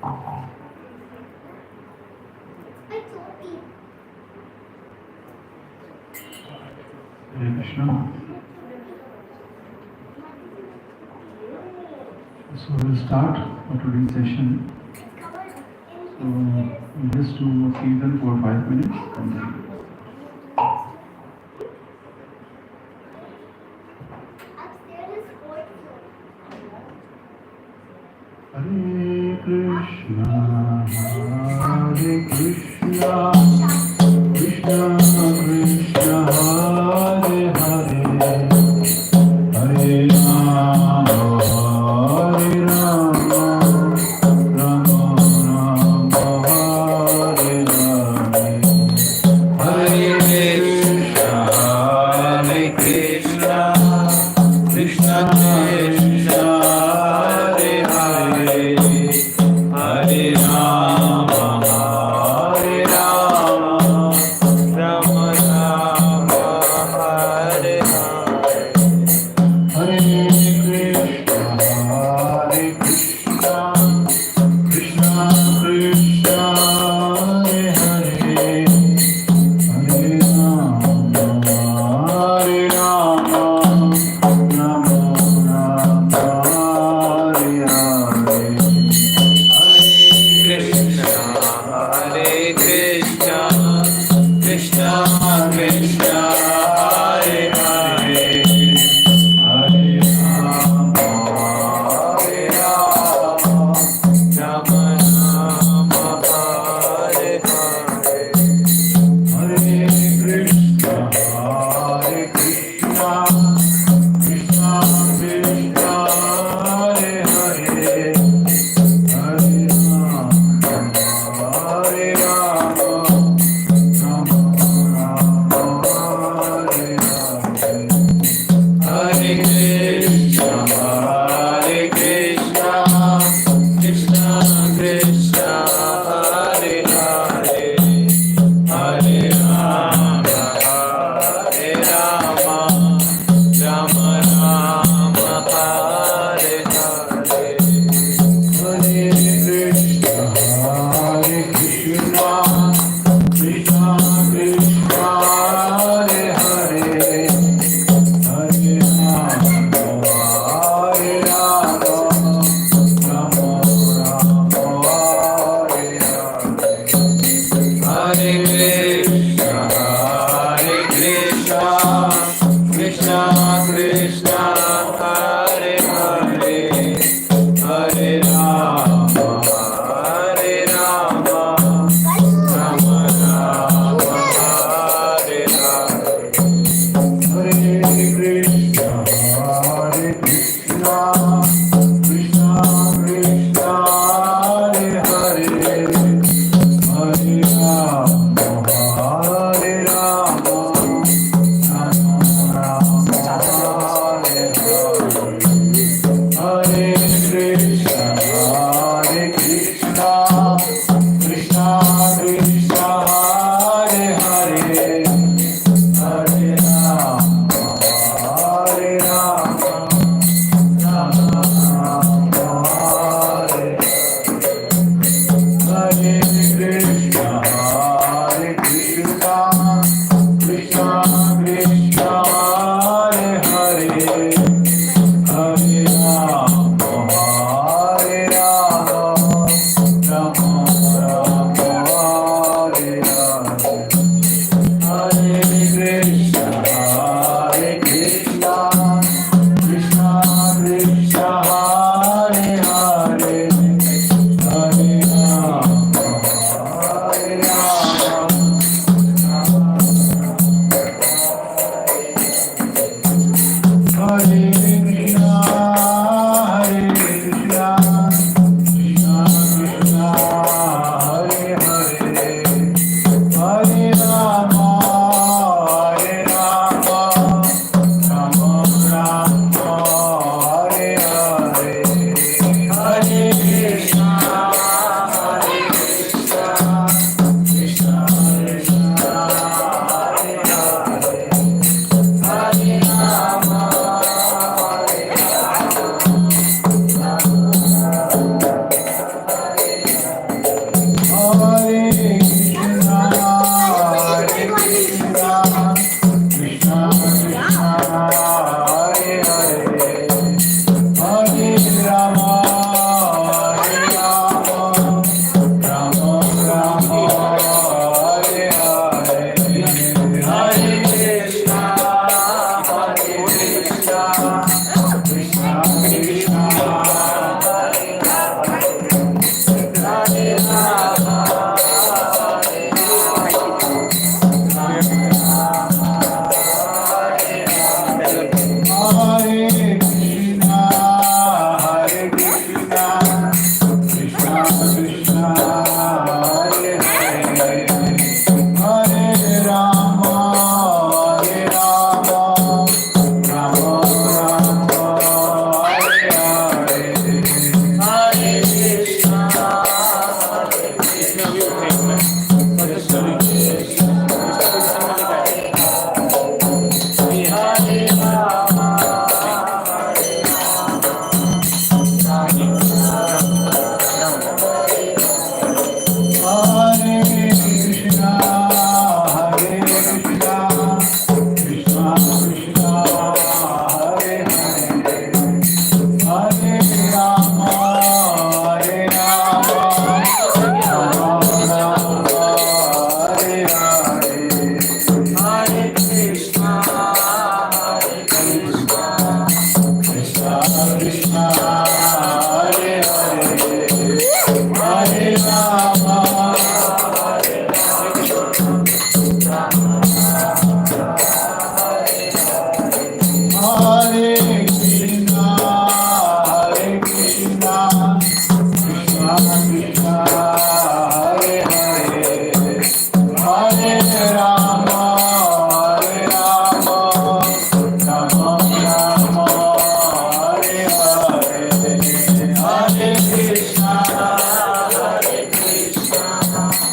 Hare Krishna. So we'll start our today's session. So we'll just do a season for 5 minutes and then Hare Krishna, Hare Krishna, Krishna Krishna, Hare Hare, Hare Rama, Hare Rama, Rama Rama, Hare Hare, Hare Krishna, Hare Krishna, Krishna Krishna, Hare Hare, Hare Rama, Hare Rama, Rama Rama, Hare Hare, Hare Krishna, Krishna Krishna, Hare Hare, Hare Rama, Hare Rama, Rama Rama, Hare Hare, Hare Hare Rama, Hare Krishna, Hare Krishna, Krishna Krishna, Hare Hare, Hare Rama, Hare Rama, Rama Rama, Hare Hare, Hare Krishna, Hare Krishna,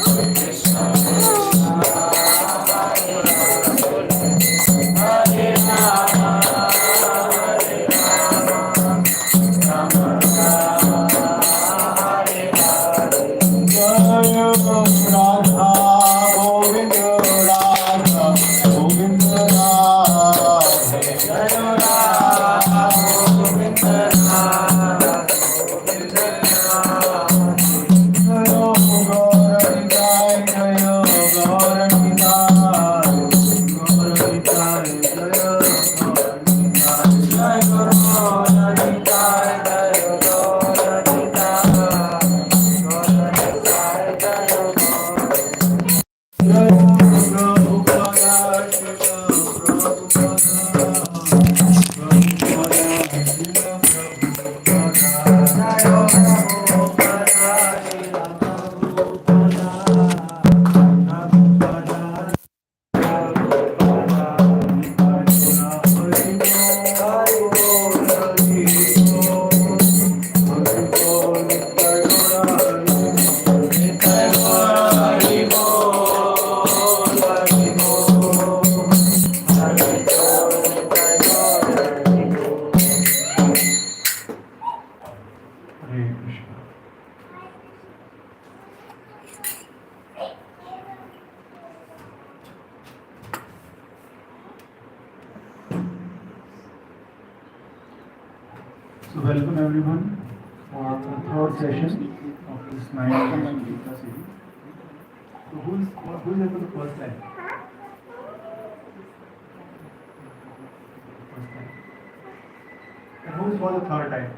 Krishna Krishna, Hare Rama, Hare Rama, Rama Rama, Hare Hare. Jaya Radha Govinda Radha Govinda Radha Jaya Radha Govinda Radha Govinda Radha Jaya Gaura Jaya Gaura So welcome everyone for the third session of this 9th Gita series. So who is here for the first time? First time. And who is for the third time?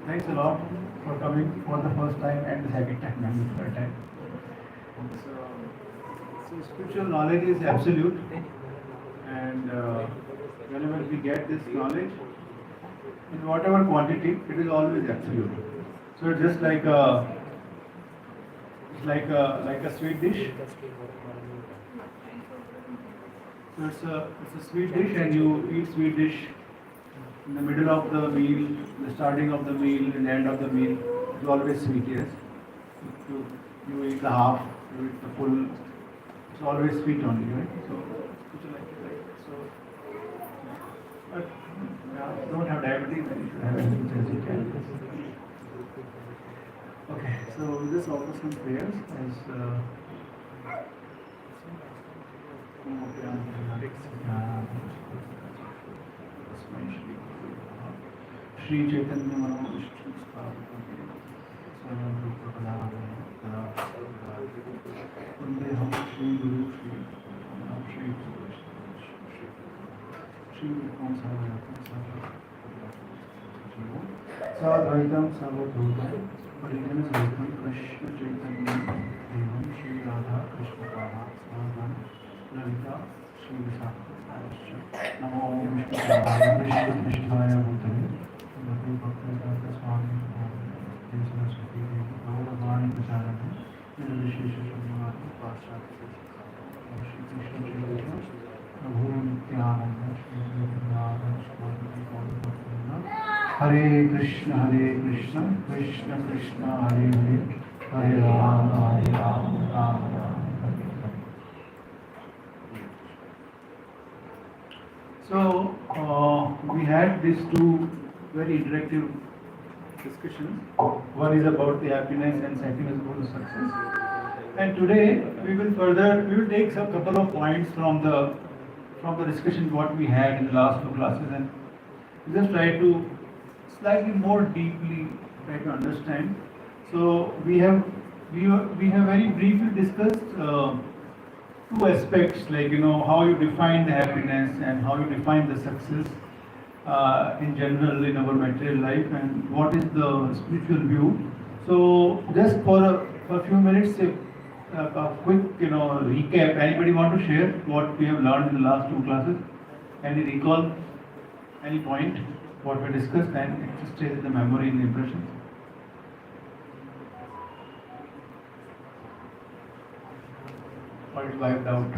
Thanks a lot for coming for the first time and the second time and the third time. So spiritual knowledge is absolute, and whenever we get this knowledge, in whatever quantity, it is always absolute. So it's just like a sweet dish. So it's a sweet dish, and you eat sweet dish in the middle of the meal, the starting of the meal, and the end of the meal. It's always sweet, yes. You eat the half, you eat the full. It's always sweet only, right? So would you like it like so? But if you don't have diabetes, then you should have as much as you can. Okay, so we'll just offer some prayers as Shri Chaitanya Manavishnu Sthavakam Sarvam Rupa Kadavaya Vandeham Shri Guru Shri Shri Shri Vikram Sarvayakam Sadvaitam Sarvabhutam Parijana Sarvam Krishna Chaitanya Devam Shri Radha Krishna Pada Swavam Lalita Shri Visakha Namo Vishnu Padaya Krishna Krishnaya Bhutale Bhakti Bhakti Swami Dev Saraswati Devi Gauravani Prasarana Nirvishesha Shamavati Paschatya Shri Krishna Chaitanya Prabhu Nityananda Shri Nityananda Shri Gaurabhakti Hare Krishna, Krishna Krishna, Hare Hare, Hare Rama, Rama Rama, Hare Hare. So, we had these two very interactive discussions. One is about the happiness and second is about the success. And today we will take some couple of points from the discussion what we had in the last two classes and just try to slightly more deeply try to understand. So we have very briefly discussed two aspects, like how you define the happiness and how you define the success. in general in our material life and what is the spiritual view. So just for a few minutes, a quick recap. Anybody want to share what we have learned in the last two classes? Any recall? Any point? What we discussed and it just stays in the memory and the impressions. Or it wiped out.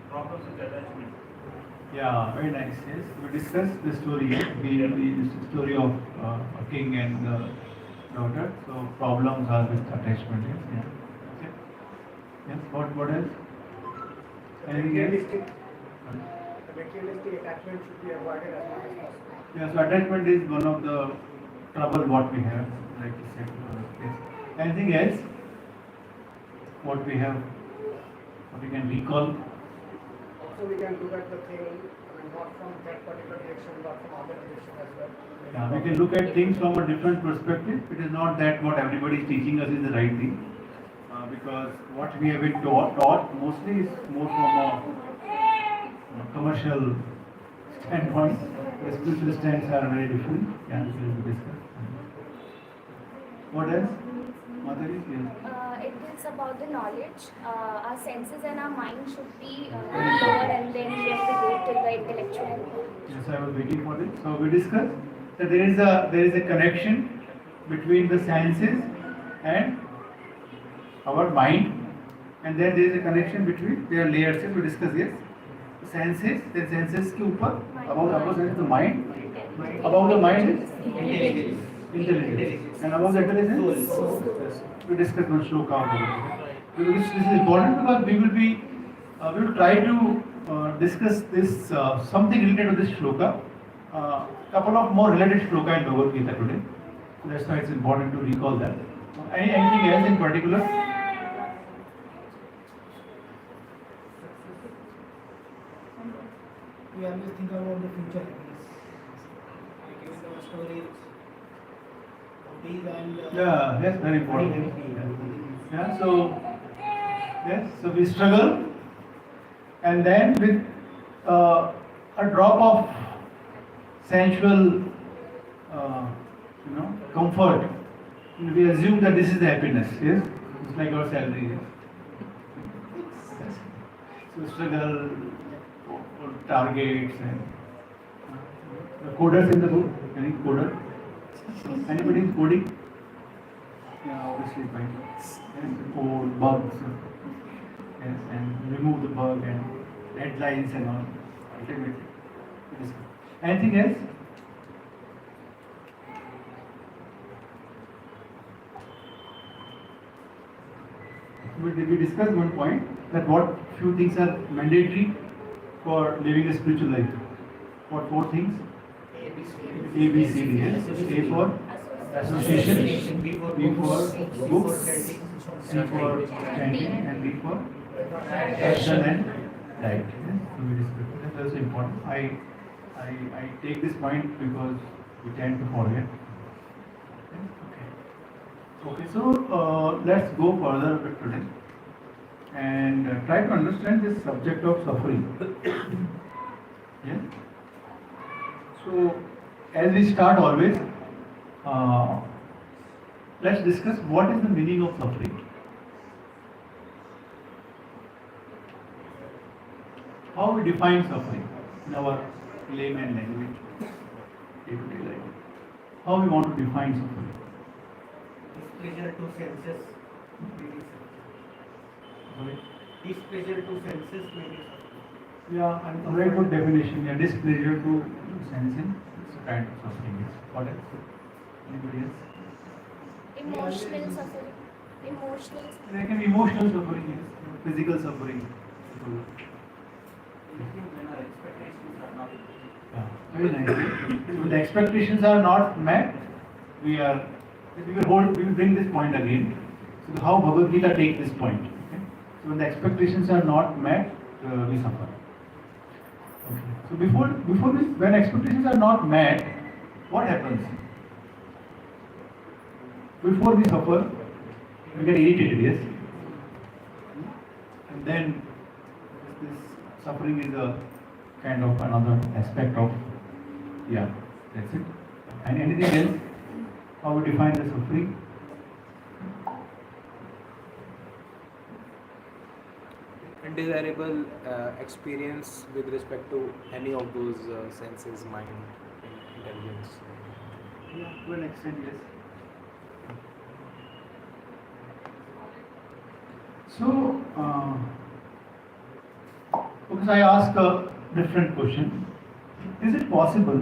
Problems with attachment. Yeah, very nice. Yes, we discussed the story. The story of a king and daughter. So problems are with attachment. Yes, yeah. Okay. Yes. What else? Anything else? The materialistic attachment should be avoided as much as possible. Yeah. So attachment is one of the trouble what we have, like you said. Yes. Anything else? What we have? What we can recall? Also, we can look at the thing, not from that particular direction, but from other direction as well. Yeah, we can look at things from a different perspective. It is not that what everybody is teaching us is the right thing, because what we have been taught mostly is more from a commercial standpoint. The spiritual stands are very different. Yeah, this will be discussed. What else? Madhuri? Yes. It is about the knowledge. Our senses and our mind should be lower, and then we have to go till the intellectual. Yes, I was waiting for this. So we discussed that there is a connection between the senses and our mind, and then there is a connection between their layers. We discussed, yes. Senses, then senses के ऊपर above senses the mind, above the mind is intelligence, and above the intelligence we discussed one shloka of it. This is important because we will try to discuss this something related to this shloka, couple of more related shloka in Bhagavad Gita today. So that's why it's important to recall that. Anything else in particular? We always think about the future happiness. Like in our stories, these and Yeah, that's very important. Yeah, so yes, so we struggle, and then with a drop of sensual, comfort, we assume that this is the happiness. Yes, it's like our salary. Yes. So struggle for targets and the coders in the book. Any coder? Anybody is coding? Yeah, obviously, fine. Yes, code bugs. Yes, and remove the bug and deadlines and all. Ultimately, anything else? We discussed one point that what few things are mandatory for living a spiritual life. What four things? A, B, C, D. Yes. A for association, B for books, C for chanting, and D for action and diet. Yes. So we discussed that. That's also important. I take this point because we tend to forget. Okay, so let's go further a bit today and try to understand this subject of suffering. Yeah. So, as we start always, let's discuss what is the meaning of suffering. How we define suffering in our layman language, day-to-day life. How we want to define suffering. displeasure to senses may be Sorry? displeasure to senses may be Yeah, and a very good definition. Yeah, displeasure to sensing. It's a kind of suffering. Yes. What else? Anybody else? Emotional suffering. Emotional. There can be emotional suffering, yes. Physical suffering. Yeah, very nice. So when the expectations are not met, we will bring this point again. So how Bhagavad Gita takes this point. Okay? So when the expectations are not met, we suffer. Okay. So when expectations are not met, what happens? Before we suffer, we get irritated, yes? And then this suffering is a kind of another aspect of, yeah, that's it. And anything else? How we define the suffering? Undesirable experience with respect to any of those senses, mind, and intelligence. Yeah, to an extent, yes. So, because I ask a different question, is it possible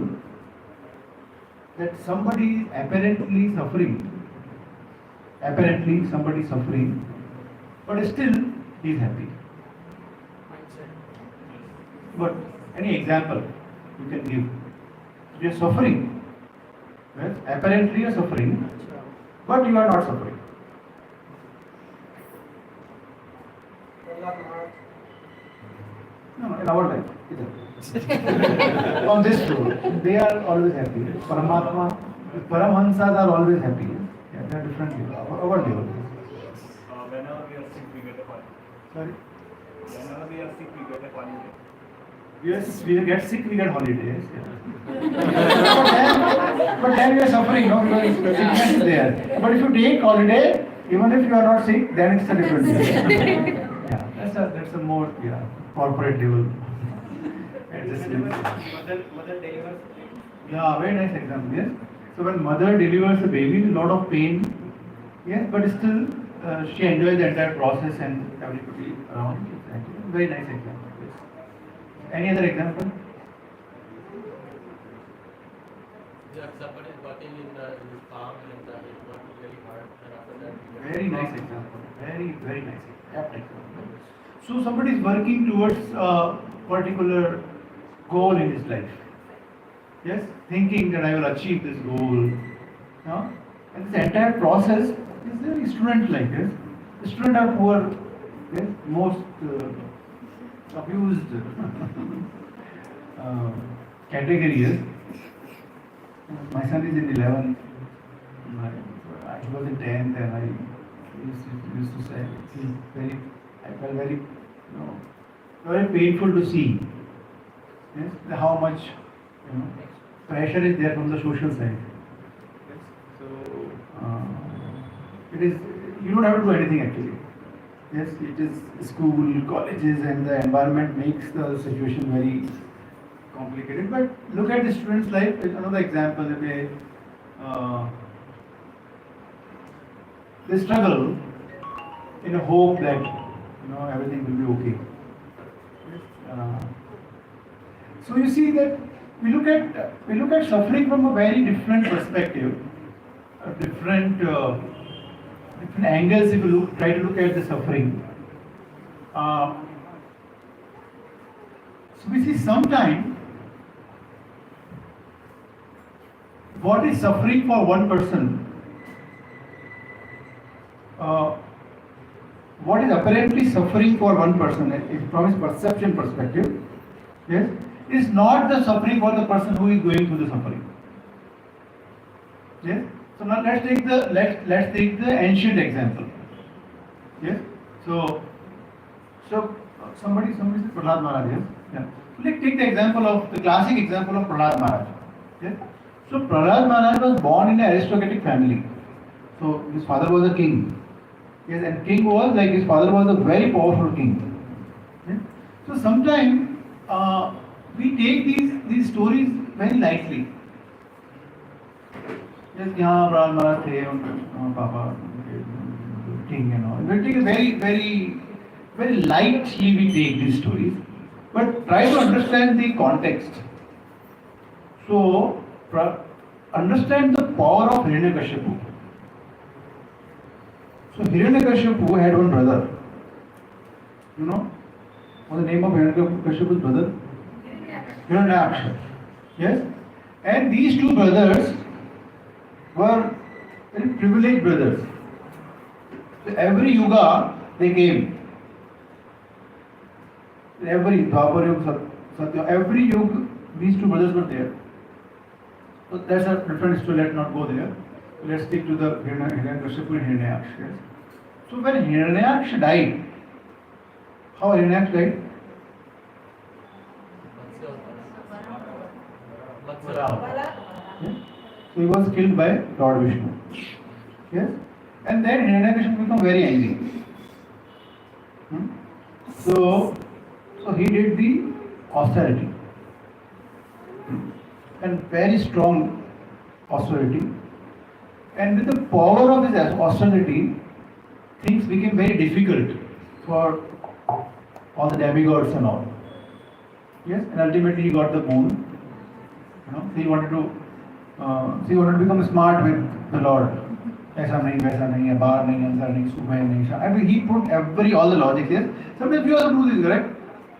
that somebody is apparently suffering, but still he is happy? But any example you can give? You are suffering, yes? Apparently you are suffering, but you are not suffering. No, in our life, on this floor, they are always happy. Paramatma, Paramahansas are always happy. Yeah, they are different people. Our level. Whenever we are sick, we get a holiday. Sorry. Whenever we are sick, we get a holiday. Yes, we get sick, we get holidays. But then we are suffering, no, because sickness is there. But if you take holiday, even if you are not sick, then it's a different thing. Yeah, that's a more corporate level. Mother delivers. Yeah, very nice example. Yes. So when mother delivers a baby, a lot of pain. Yes, but still she enjoys the entire process and everybody around. Exactly. Very nice example. Yes. Any other example? Yeah, somebody is working in his farm and he's working really hard, and after that. Very nice example. Very nice example. So somebody is working towards a particular goal in his life. Yes, thinking that I will achieve this goal. No? And this entire process is very student-like. Yes, the students are poor. Yes, most abused category. Yes. My son is in 11th. I was in 10th, and I used to say, I felt very, very painful to see. Yes, how much pressure is there from the social side. Yes. So it is, you don't have to do anything actually. Yes, it is school, colleges, and the environment makes the situation very complicated. But look at the student's life. Another example, they struggle in a hope that everything will be okay. So you see that we look at suffering from a very different perspective, different angles. If you try to look at the suffering, so we see sometime what is suffering for one person, what is apparently suffering for one person, from his perception perspective, yes, is not the suffering for the person who is going through the suffering. Yes. So now let's take the ancient example. Yes. So somebody said Prahlad Maharaj. Yes. Yeah. So let's take the classic example of Prahlad Maharaj. Yes. So Prahlad Maharaj was born in an aristocratic family. So his father was a king. Yes, and king was like his father was a very powerful king. Yes. So sometimes we take these stories very lightly. Yes, यहाँ Prahlad Maharaj थे, Papa, king and all. We take it very lightly. We take these stories, but try to understand the context. So understand the power of Hiranyakashipu. So Hiranyakashipu had one brother. You know what's the name of Hiranyakashipu's brother? Hiranyaksha. Yes, and these two brothers were very privileged brothers. So every yuga they came. Every Dwapar Yuga, Satya, every yuga these two brothers were there. So that's a different story. Let's not go there. Let's stick to the Hiranyakashipu and Hiranyaksha. Yes. So when Hiranyaksha died, how Hiranyaksha died? Yes? So he was killed by Lord Vishnu. Yes? And then Hiranyakashipu became very angry. So he did the austerity. And very strong austerity. And with the power of his austerity, things became very difficult for all the demigods and all. Yes, and ultimately he got the boon. So he wanted to become smart with the Lord. ऐसा नहीं, वैसा नहीं, बाहर नहीं, अंदर नहीं, सुबह नहीं. I mean, he put all the logic. Yes, sometimes we also do this, correct?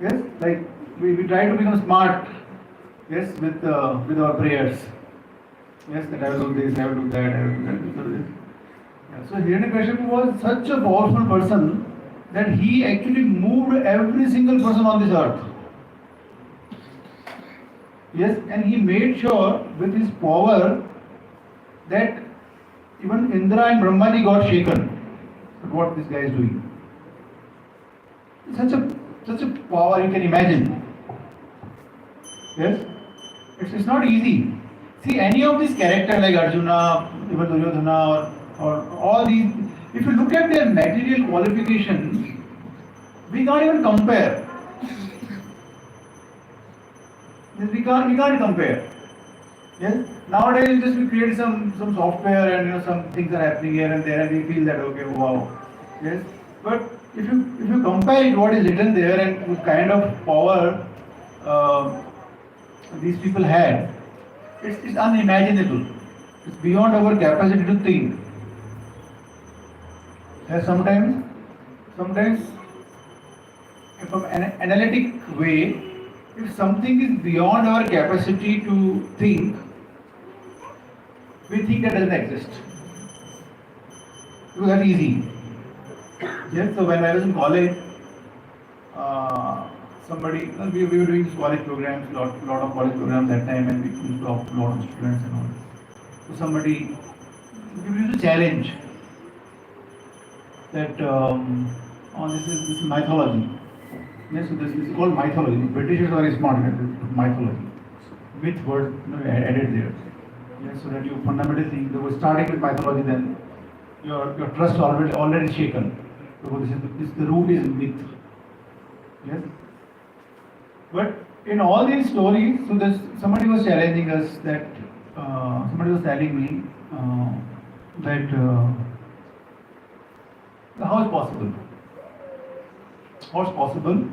Yes, like we try to become smart. Yes, with our prayers. Yes, that I will do this, I will do that, I will do this. Yeah, so Hiranyakashipu was such a powerful person that he actually moved every single person on this earth. Yes, and he made sure with his power that even Indra and Brahmaji got shaken at what this guy is doing. Such a power you can imagine. Yes, it's not easy. See, any of these characters like Arjuna, even Duryodhana, or all these, if you look at their material qualifications, we can't even compare. We can't compare. Yes. Nowadays, just we create some software and some things are happening here and there, and we feel that okay, wow. Yes. But if you compare it, what is written there and what kind of power these people had, it's unimaginable. It's beyond our capacity to think. Yes, sometimes, from an analytic way, if something is beyond our capacity to think, we think that doesn't exist. It was that easy. Yes, so when I was in college, we were doing college programs, lot of college programs that time, and we used to talk to a lot of students and all. So somebody used to challenge that this is mythology. Yes, so this is called mythology. The Britishers are smart at mythology. Myth word added there. Yes, so that you fundamentally think that we're starting with mythology, then your trust already shaken. So the root is myth. Yes. But in all these stories, so somebody was challenging us that somebody was telling me that how is possible? How is possible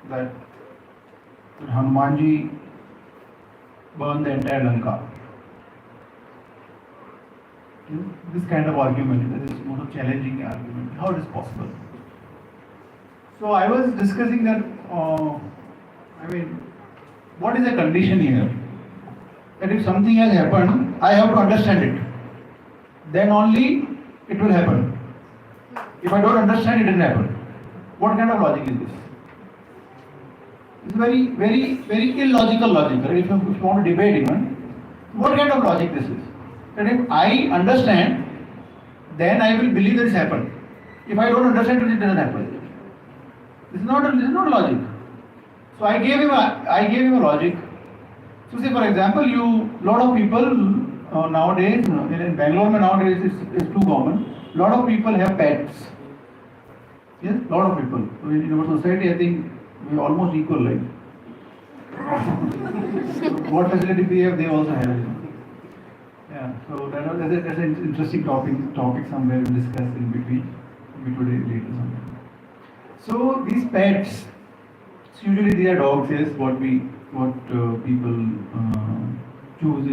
that Hanumanji burned the entire Lanka? This kind of argument, this is more of challenging argument. How it is possible? So I was discussing that. What is the condition here? That if something has happened, I have to understand it. Then only it will happen. If I don't understand, it didn't happen. What kind of logic is this? It's very, very, very illogical logic. Right? If you want to debate even, what kind of logic this is? That if I understand, then I will believe that it's happened. If I don't understand, it doesn't happen. This is not logic. So I gave him a logic. So say for example, lot of people nowadays in Bangalore nowadays is too common. Lot of people have pets. Yes, lot of people. So in our society, I think we are almost equal, right? What facility we have, they also have. Yeah. So that's an interesting topic somewhere we'll discuss in between. Maybe today later sometime. So these pets. Usually they are dogs, yes, what people choose.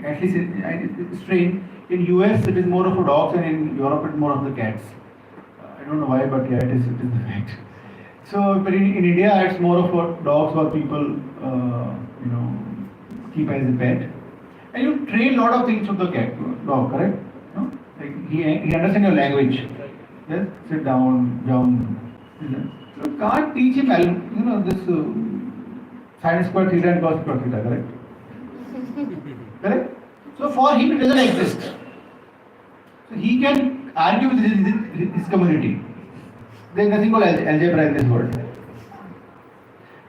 At least it's strange. In US it is more of a dogs, and in Europe it's more of the cats. I don't know why, but yeah, it is the fact. So, but in India it's more of a dogs what people keep as a pet. And you train a lot of things from the dog, correct? No? Like he understands your language. Yes, sit down, jump. You can't teach him, this sin square theta and cos square theta, correct? Correct? So for him it doesn't exist. So he can argue with his community. There is nothing called algebra in this world.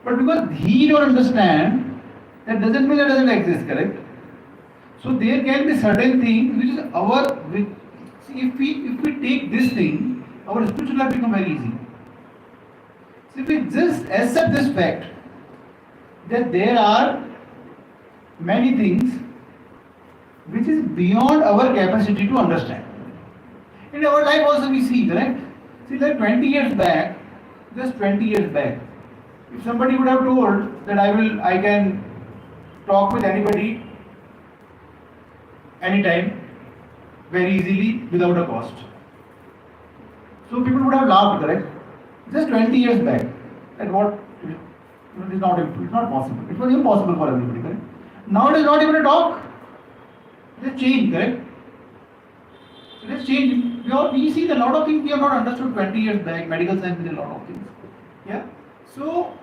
But because he don't understand, That doesn't mean that doesn't exist, correct? So there can be certain things which is see, if we take this thing, our spiritual life become very easy. So if we just accept this fact that there are many things which is beyond our capacity to understand. In our life also we see, correct? See, like 20 years back, just 20 years back, if somebody would have told that I can talk with anybody anytime, very easily, without a cost. So people would have laughed, correct? Just 20 years back, at what it's not possible. It was impossible for everybody, correct? Now it is not even a talk. It has changed, correct? It has changed. We see a lot of things we have not understood 20 years back. Medical science is a lot of things. Yeah. So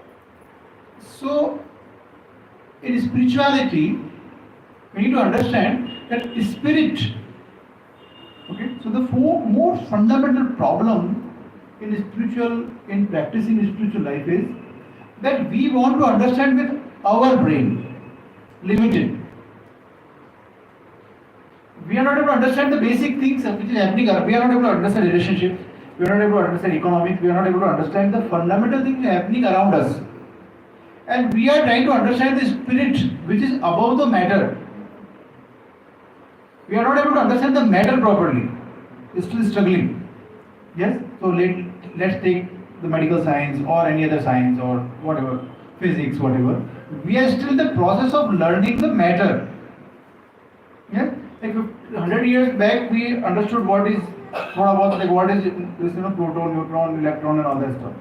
in spirituality, we need to understand that spirit. Okay. So the more fundamental problem in practicing spiritual life is that we want to understand with our brain, limited. We are not able to understand the basic things which is happening. We are not able to understand relationships. We are not able to understand economics. We are not able to understand the fundamental things happening around us. And we are trying to understand the spirit which is above the matter. We are not able to understand the matter properly. We are still struggling. Yes? So let's take the medical science or any other science or whatever, physics, whatever. We are still in the process of learning the matter. Yes? Like 100 years back, we understood what is this, proton, neutron, electron, and all that stuff.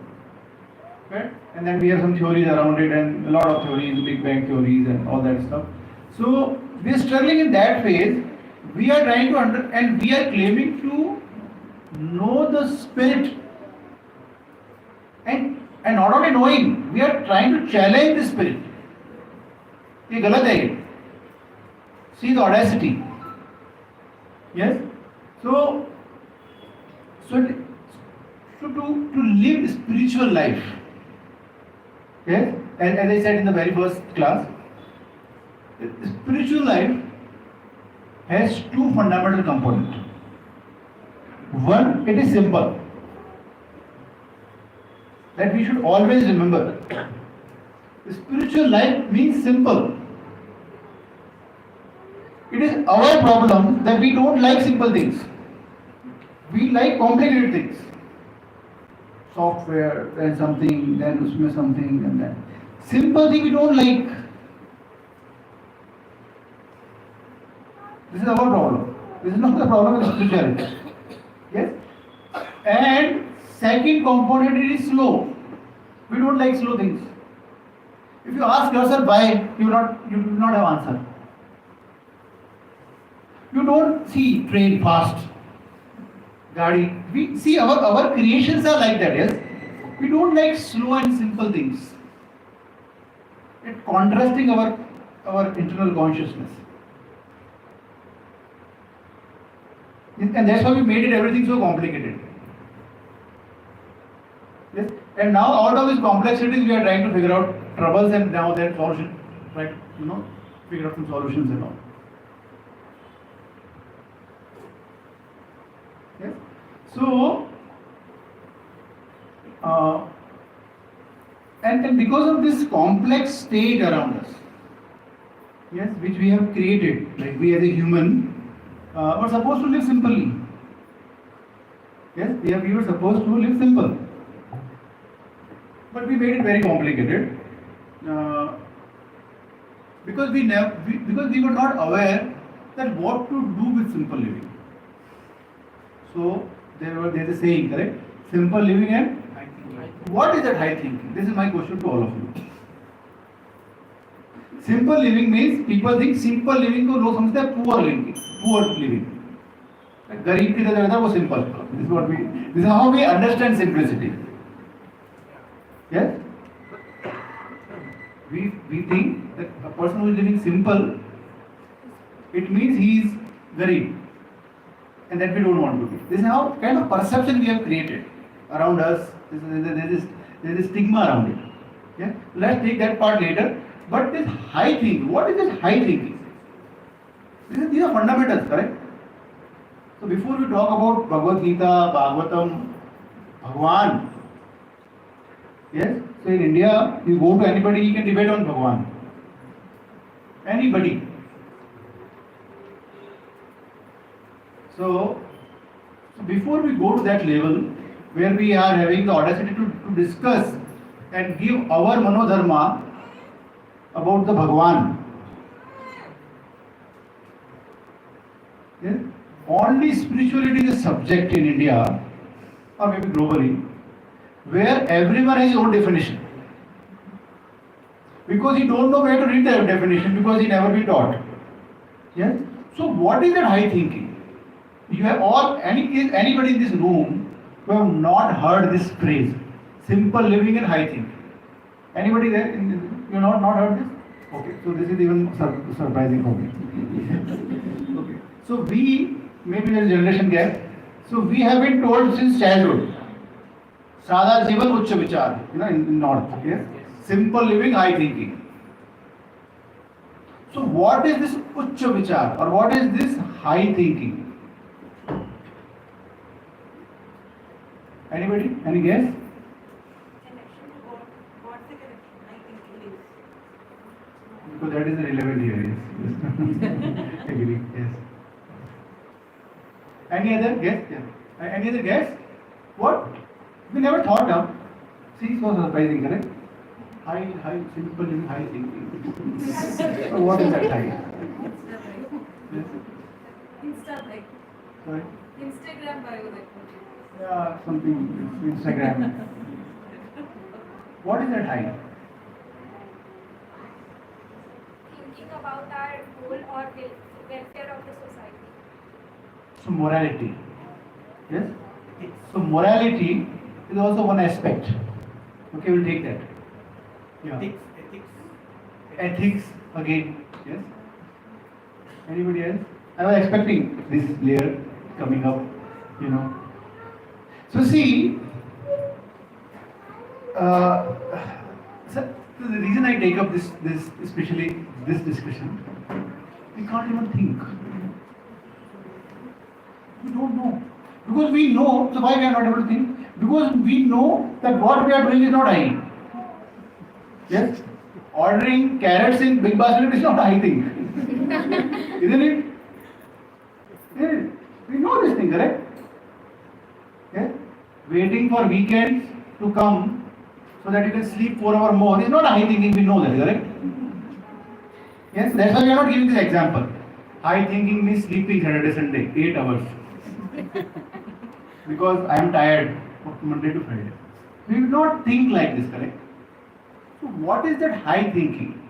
Right? And then we have some theories around it, and a lot of theories, Big Bang theories, and all that stuff. So we are struggling in that phase. We are trying to and we are claiming to know the spirit. And not only knowing, we are trying to challenge the spirit. ये गलत है ये. See the audacity. Yes. So to live spiritual life. Yes. As I said in the very first class, spiritual life has two fundamental components. One, it is simple. That we should always remember. Spiritual life means simple. It is our problem that we don't like simple things. We like complicated things. Software, then something, then usme something, and then. Simple thing we don't like. This is our problem. This is not the problem of spirituality. Yes? And second component, it is slow. We don't like slow things. If you ask yourself why, you will not have answer. You don't see train fast, gadi. We see our creations are like that. Yes, we don't like slow and simple things. It's contrasting our internal consciousness. And that's why we made everything so complicated. Yes? And now out of these complexities we are trying to figure out troubles and now their solution, right? Figure out some solutions and all. Yes? So, and because of this complex state around us, yes, which we have created, like we as a human, were supposed to live simply. Yes, we were supposed to live simple. But we made it very complicated because we were not aware that what to do with simple living. So there's a saying, correct? Simple living and high thinking. What is that high thinking? This is my question to all of you. Simple living means people think simple living को लोग समझते हैं poor living. गरीब की तरह रहता है वो simple. This is how we understand simplicity. Yes? We think that a person who is living simple, it means he is garib, and that we don't want to be. This is how kind of perception we have created around us. There is a stigma around it. Yeah? Let's take that part later. But this high thinking, what is this high thinking? These are fundamentals, correct? So before we talk about Bhagavad Gita, Bhagavatam, Bhagwan, yes, so in India, you go to anybody, you can debate on Bhagwan. Anybody. So before we go to that level, where we are having the audacity to discuss and give our manodharma about the Bhagwan, yes, only spirituality is a subject in India, or maybe globally, where everyone has his own definition. Because he don't know where to read the definition, because he never been taught. Yes? So what is that high thinking? You have anybody in this room who have not heard this phrase, simple living and high thinking. Anybody there? You have not heard this? Okay, so this is even surprising for me. Okay. So maybe there is a generation gap. So we have been told since childhood, Sadha Jivan Ucha Vichar, in North. Yes? Simple living, high thinking. So what is this Ucha Vichar, or what is this high thinking? Anybody? Any guess? Connection to God. What's the connection? I think it is. Because that is the relevant here. Yes. Agree. Yes. Any other guess? Yeah. Any other guess? What? We never thought of. See, so surprising, correct? High, simple living, high thinking. So what is that high? Yes. Insta like Sorry? Instagram bio like. Yeah, something, Instagram. What is that high? Thinking about our goal or welfare of the society. So morality. Yes? So morality is also one aspect. Okay, we'll take that. Yeah. Ethics again. Yes? Anybody else? I was expecting this layer coming up, So see, so the reason I take up this especially this discussion, we can't even think. We don't know. Because we know, so why we are not able to think? Because we know that what we are doing is not high. Yes? Ordering carrots in big basket is not high thing. Isn't it? Yeah. We know this thing, correct? Yeah? Waiting for weekends to come so that you can sleep 4 hours more is not high thinking, we know that, correct? Yes, that's why we are not giving this example. High thinking means sleeping Saturday, Sunday, 8 hours. Because I am tired of Monday to Friday. We will not think like this, correct? So what is that high thinking?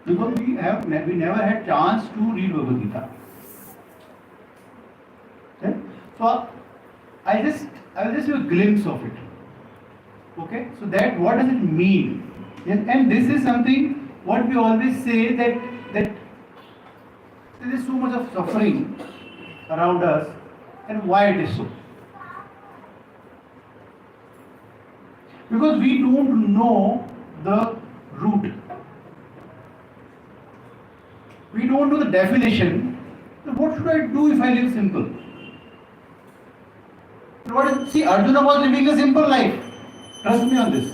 Because we never had chance to read Bhagavad Gita. Okay? So I will just give a glimpse of it. Okay? So that what does it mean? Yes? And this is something what we always say that there is so much of suffering around us, and why it is so. Because we don't know the root. We don't know the definition. So what should I do if I live simple? See, Arjuna was living a simple life. Trust me on this.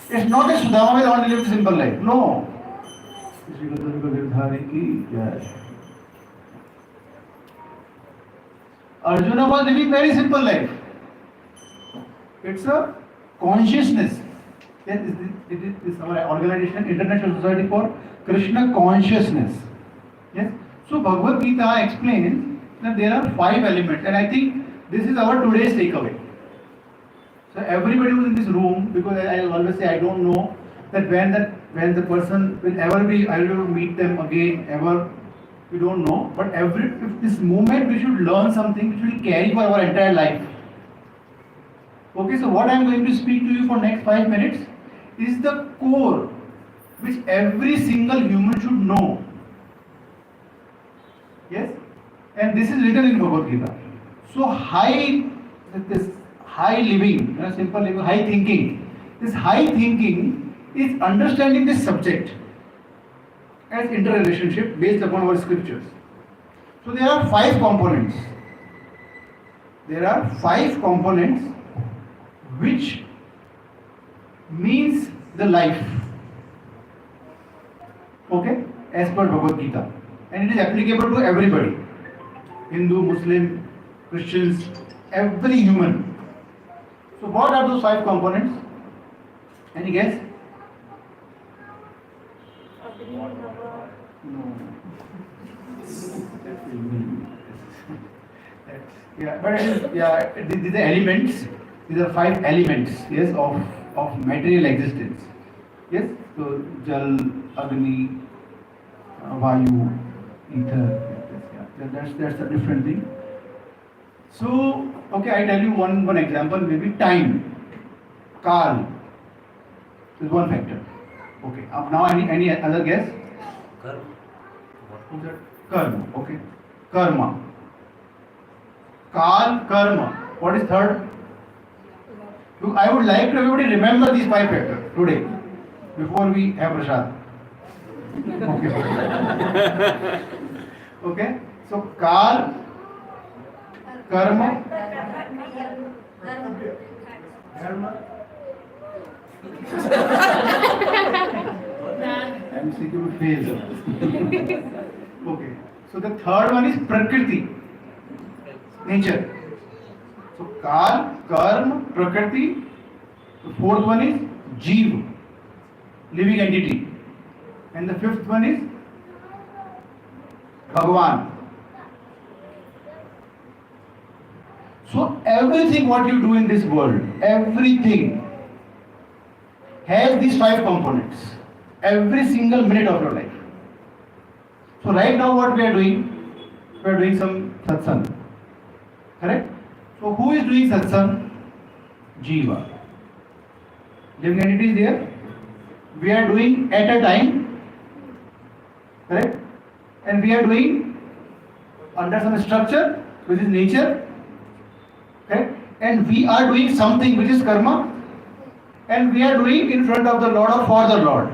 It's not that Sudama will only live a simple life. No. Arjuna was living very simple life. It's a consciousness. Yes, it is our organization, International Society for Krishna Consciousness. Yes. So Bhagavad Gita explains that there are 5 elements, and I think this is our today's takeaway. So everybody who is in this room, because I always say I don't know that when the person will ever be, I will meet them again, ever, we don't know. But if this moment we should learn something which will carry for our entire life. Okay, so what I am going to speak to you for next 5 minutes is the core which every single human should know. Yes? And this is written in Bhagavad Gita. So this high living, simple living, high thinking This high thinking is understanding this subject as interrelationship based upon our scriptures. So there are 5 components. There are 5 components which means the life. Okay? As per Bhagavad Gita. And it is applicable to everybody. Hindu, Muslim, Christians, every human. So what are those 5 components? Any guess? No. Yeah, but these are elements. These are 5 elements, yes, of material existence. Yes, so Jal, Agni, Vayu, Ether. Yeah, that's a different thing. So, okay, I tell you one example. Maybe time, Kal is one factor. Okay. Now any other guess? Who's that? Karma. Okay. Karma. Kal, karma. What is third? I would like to everybody remember these 5 factors today before we have prasad. Okay. Okay. So Kal, karma, dharma. MCQ fails. Okay. So the third one is Prakriti, nature. So Kal, Karma, Prakriti. The fourth one is Jeev, living entity. And the 5th one is Bhagavan. So everything what you do in this world, everything has these 5 components. Every single minute of your life. So right now what we are doing some satsang. Correct? So who is doing satsang? Jiva. Living entity is there. We are doing at a time. Correct? And we are doing under some structure which is nature. Correct? And we are doing something which is karma. And we are doing in front of the Lord or for the Lord.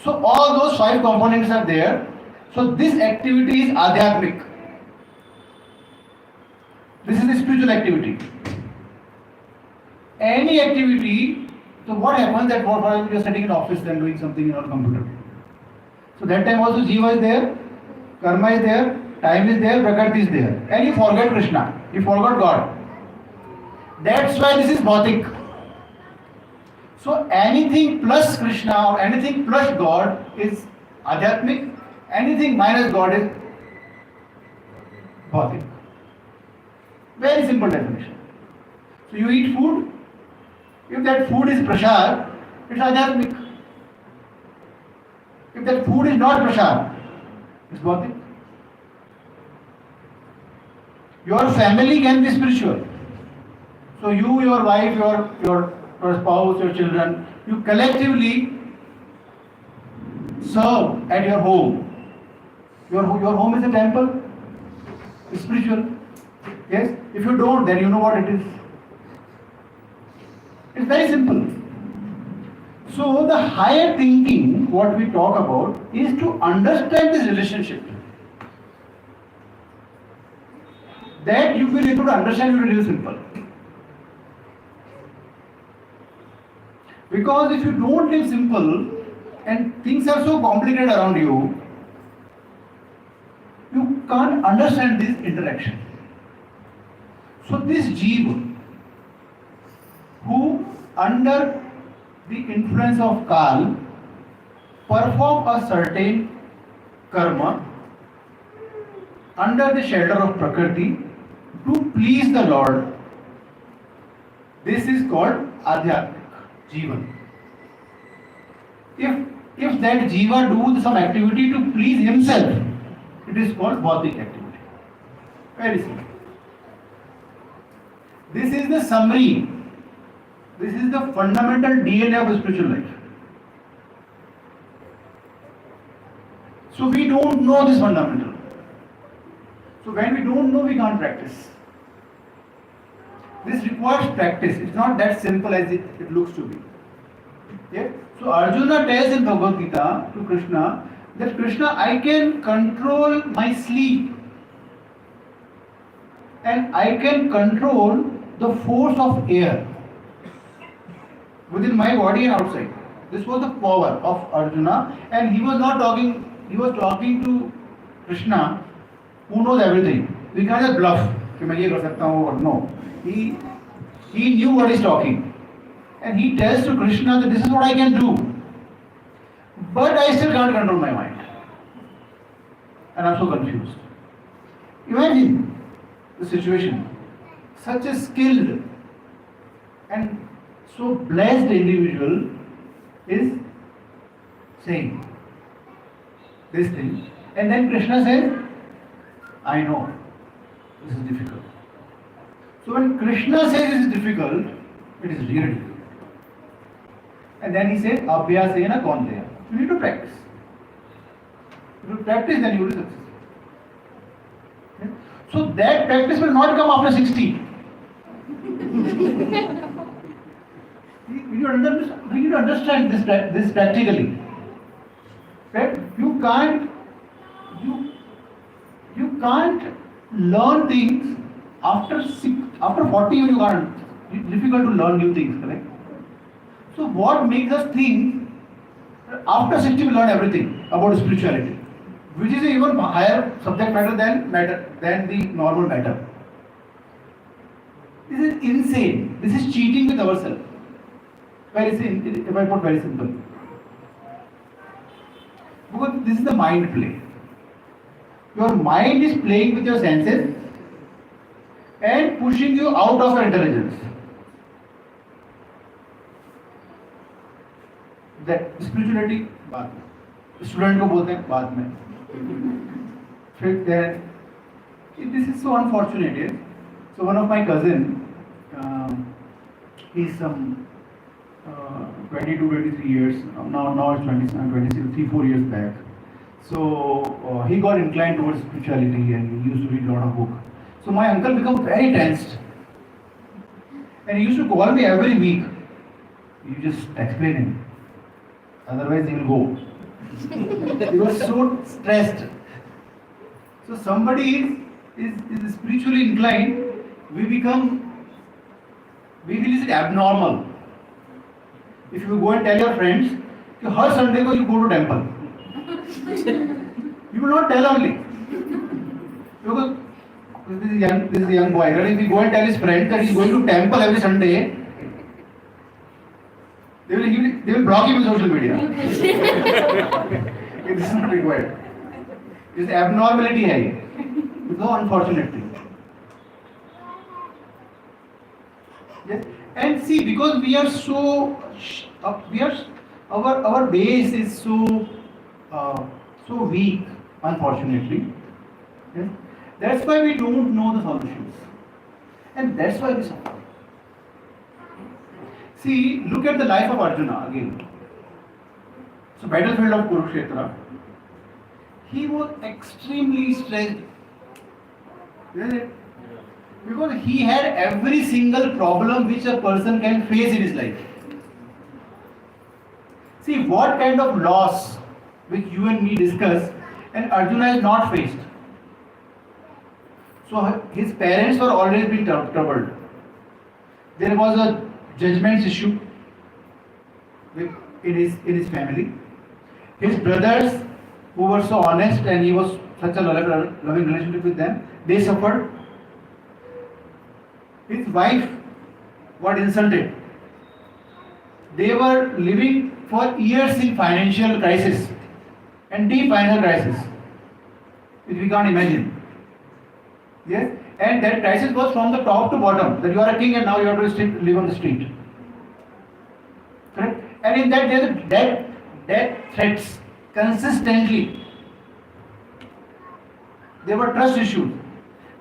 So all those 5 components are there. So this activity is adhyatmic. This is the spiritual activity. Any activity, so what happens that for example you are sitting in office and doing something in your computer. So that time also Jiva is there, Karma is there, time is there, Prakriti is there. And you forget Krishna, you forgot God. That's why this is bhautik. So anything plus Krishna or anything plus God is adhyatmic, anything minus God is bhautik. Very simple definition. So you eat food, if that food is prasad, it's adhyatmic. If that food is not prasad, it's bhautik. Your family can be spiritual. So you, your wife, your spouse, your children, you collectively serve at your home. Your home is a temple, it's spiritual. Yes? If you don't, then you know what it is. It's very simple. So the higher thinking, what we talk about, is to understand this relationship. That you will be able to understand it really simple. Because if you don't live simple and things are so complicated around you, you can't understand this interaction. So this Jeev, who under the influence of Kal perform a certain karma under the shelter of Prakriti to please the Lord, this is called Adhyatmik, Jivan. If that Jiva do some activity to please himself, it is called bhautik activity. Very simple. This is the summary. This is the fundamental DNA of spiritual life. So we don't know this fundamental. So when we don't know, we can't practice. This requires practice. It's not that simple as it looks to be. Yeah? So Arjuna tells in Bhagavad Gita to Krishna that Krishna, I can control my sleep and I can control the force of air within my body and outside. This was the power of Arjuna, and he was not talking, he was talking to Krishna who knows everything. We can't just bluff. कि मैं ये कर सकता हूँ or no. He knew what he's talking. And he tells to Krishna that this is what I can do. But I still can't control my mind. And I'm so confused. Imagine the situation. Such a skilled and so blessed individual is saying this thing. And then Krishna says, I know this is difficult. So when Krishna says it is difficult, it is really difficult. And then he says, Abhyasena Kaunteya. You need to practice. If you practice, then you will be successful. Okay? So that practice will not come after 60. We need to understand this practically. Right? You can't learn things after 40 you can't. It's difficult to learn new things, correct? So what makes us think after 60 we learn everything about spirituality, which is an even higher subject matter than the normal matter. This is insane. This is cheating with ourselves. If I put very simple. Because this is the mind play. Your mind is playing with your senses and pushing you out of your intelligence. That spirituality बाद में student को बोलते हैं बाद में फिर this is so unfortunate. Yes? So one of my cousin, he's some 22-23 years now it's 26 3-4 years back. So he got inclined towards spirituality and he used to read a lot of books. So my uncle became very tensed and he used to call me every week. You just explain him. Otherwise he will go. He was so stressed. So somebody is spiritually inclined, we feel it abnormal. If you go and tell your friends, her Sunday you go to temple. You will not tell only. Because this is a young boy. If he go and tell his friends that he is going to temple every Sunday, they will block him in social media. This is not required. This is abnormality hai. It's so unfortunate thing. Yes. And see, because we are so our base is so weak, unfortunately. Yes. That's why we don't know the solutions. And that's why we suffer. See, look at the life of Arjuna again. So, battlefield of Kurukshetra. He was extremely stressed. Isn't it? Because he had every single problem which a person can face in his life. See, what kind of loss which you and me discuss, and Arjuna has not faced. So his parents were always been troubled. There was a judgments issue in his family. His brothers, who were so honest and he was such a loving relationship with them, they suffered. His wife got insulted. They were living for years in financial crisis and deep financial crisis, which we can't imagine. Yes, and that crisis was from the top to bottom. That you are a king and now you have to live on the street. Correct? And in that there are death threats consistently. There were trust issues.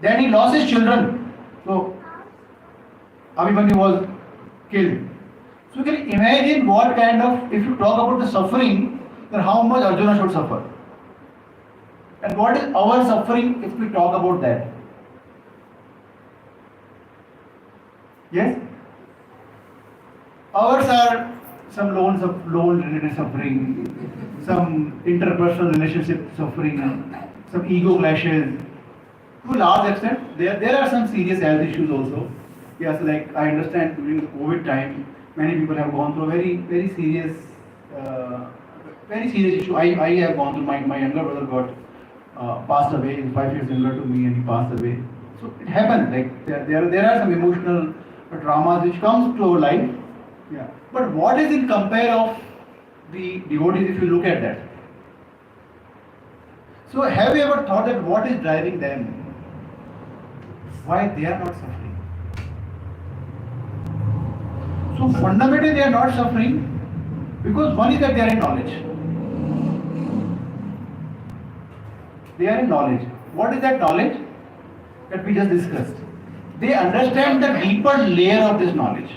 Then he lost his children. So Abhimanyu was killed. So you can imagine what kind of, if you talk about the suffering, then how much Arjuna should suffer. And what is our suffering if we talk about that? Yes? Ours are some loan related suffering, some interpersonal relationship suffering, some ego clashes. To a large extent, there are some serious health issues also. Yes, like I understand during the COVID time, many people have gone through a very serious issue. I have gone through, my younger brother got passed away, he's 5 years younger to me and he passed away. So it happened, like there are some emotional traumas which comes to our life. Yeah. But what is in compare of the devotees if you look at that? So have you ever thought that what is driving them? Why they are not suffering? So fundamentally they are not suffering because one is that they are in knowledge. They are in knowledge. What is that knowledge that we just discussed? They understand the deeper layer of this knowledge.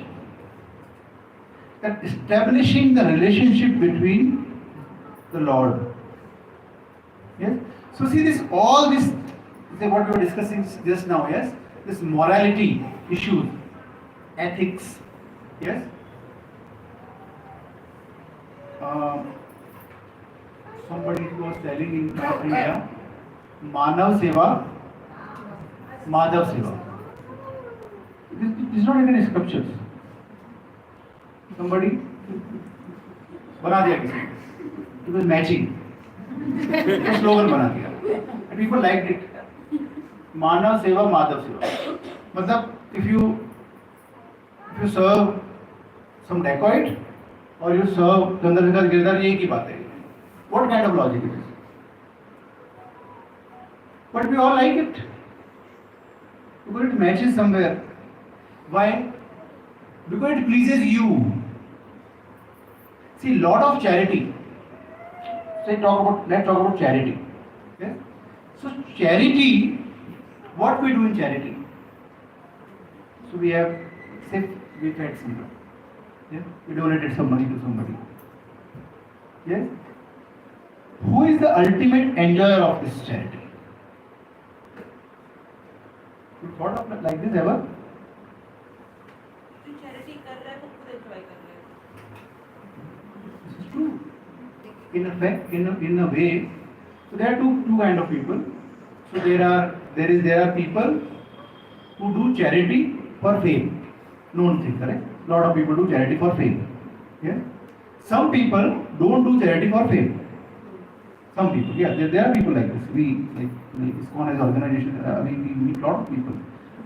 That establishing the relationship between the Lord. Yes? So see this, all this, what we were discussing just now, yes? This morality issues, ethics, yes? Somebody was telling in North India, Manav Seva, Madhav Seva. This is not in any scriptures. Somebody बना दिया किसी ने. It was matching. तो slogan बना दिया. And people liked it. मानव सेवा माधव सेवा. मतलब if you serve some dacoit or you serve Chandrasekhar Girdhar, ये एक ही बात है. What kind of logic it is? But we all like it. Because it matches somewhere. Why? Because it pleases you. See, lot of charity. Let's talk about charity. Okay? So charity, what we do in charity? So we have, say, we fed somebody. Yeah? We donated some money to somebody. Yes? Who is the ultimate enjoyer of this charity? You thought of it like this ever? जो charity कर रहा है वो खुद enjoy कर रहा है. This is true. In effect, in a way, so there are two kind of people. So there are people who do charity for fame. Known thing, correct? Lot of people do charity for fame. Yeah. Some people don't do charity for fame. Some people, yeah, there are people like this. We like ISKCON as organization. We meet lot of people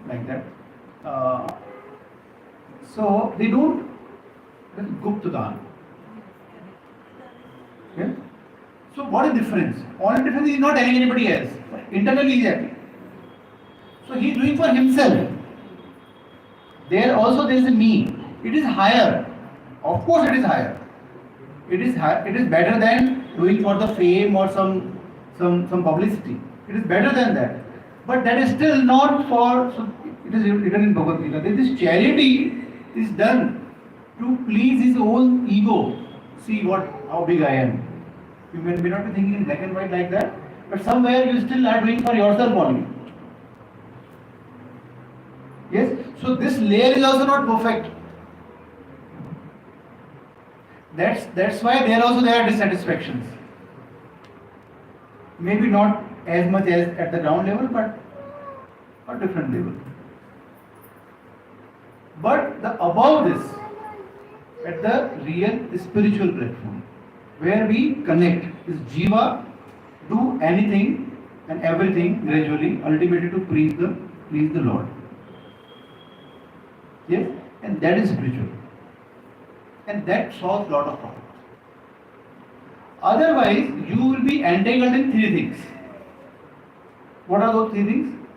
like that. So they don't. That's Gupta Dhan. Okay? So what is the difference? Only difference is not telling anybody else. Internally he is happy. So he is doing for himself. There is a me. It is higher. Of course it is higher. It is better than doing for the fame or some publicity. It is better than that. But that is still not for, so it is written in Bhagavad Gita. This charity is done to please his own ego. See how big I am. You may not be thinking in black and white like that, but somewhere you still are doing for yourself only. Yes? So this layer is also not perfect. That's why there are dissatisfactions. Maybe not as much as at the ground level, but at different level. But above this, at the real spiritual platform, where we connect, is Jiva, do anything and everything gradually, ultimately to please the Lord. Yes? And that is spiritual. And that solves a lot of problems. Otherwise, you will be entangled in three things. What are those three things?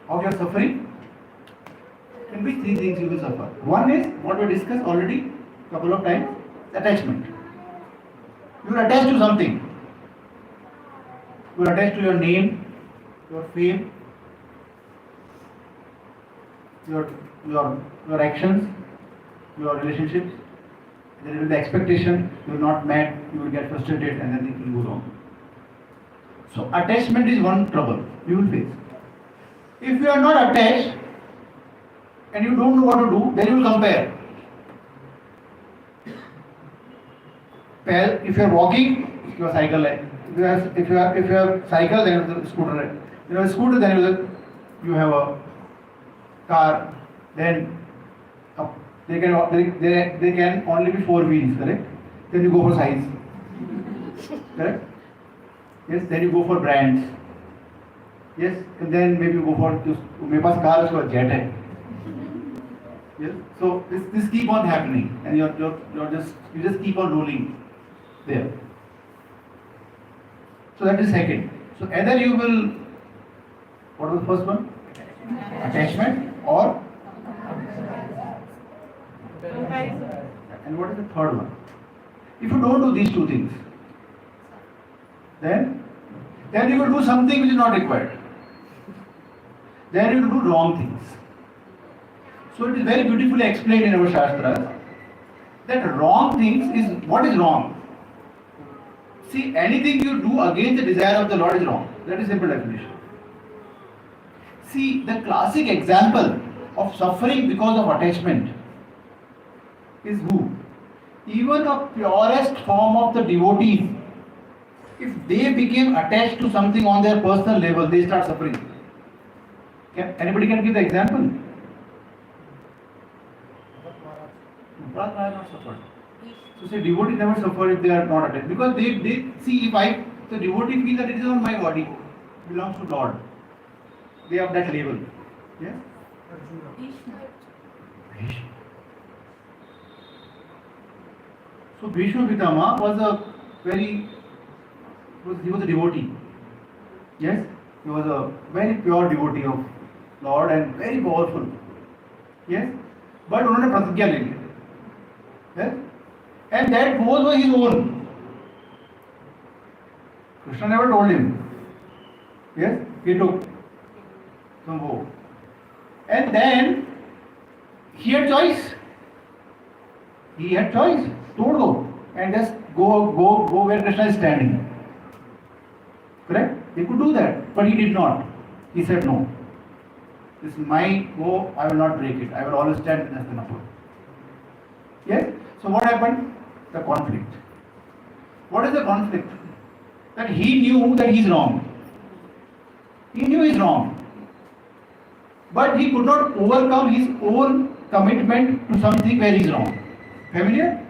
Of your suffering? In which three things you will suffer? One is what we discussed already a couple of times, attachment. You are attached to something. You are attached to your name, your fame, your actions, your relationships. There will be the expectation, you are not met, you will get frustrated and then it will go wrong. So attachment is one trouble you will face. If you are not attached and you don't know what to do, then you will compare. If you are walking, you have cycle. If you have cycle, then you have a scooter. If you have a scooter, then you have a car. Then they can only be 4 wheels, correct? Then you go for size, correct? Yes. Then you go for brands. Yes. And then maybe you go for मेरे पास car उसका jet है. Yes. So this keep on happening, and you just keep on rolling there. So that is second. So either you will, what was the first one? Attachment or, and what is the third one? If you don't do these two things, then you will do something which is not required. Then you will do wrong things. So it is very beautifully explained in our Shastras that wrong things is what is wrong. See, anything you do against the desire of the Lord is wrong. That is simple definition. See, the classic example of suffering because of attachment is who? Even a purest form of the devotees, if they became attached to something on their personal level, they start suffering. Anybody can give the example? Maharaj not suffered. So say devotees never suffer if they are not attached. Because they see, if the devotee feels that it is not my body, it belongs to Lord. They have that label. Yes? Bhishma. So Bhishma Pitama he was a devotee. Yes? He was a very pure devotee of Lord and very powerful. Yes? But उन्होंने प्रतिज्ञा ले ली. Yes? And that vow was his own. Krishna never told him. Yes? He took some vow. And then he had choice. He had choice. Tod do. And just go where Krishna is standing. Correct? He could do that. But he did not. He said no. This is my vow, I will not break it. I will always stand as the Napur. Yes? So what happened? The conflict. What is the conflict? That he knew that he is wrong. He knew he is wrong. But he could not overcome his own commitment to something where he is wrong. Familiar?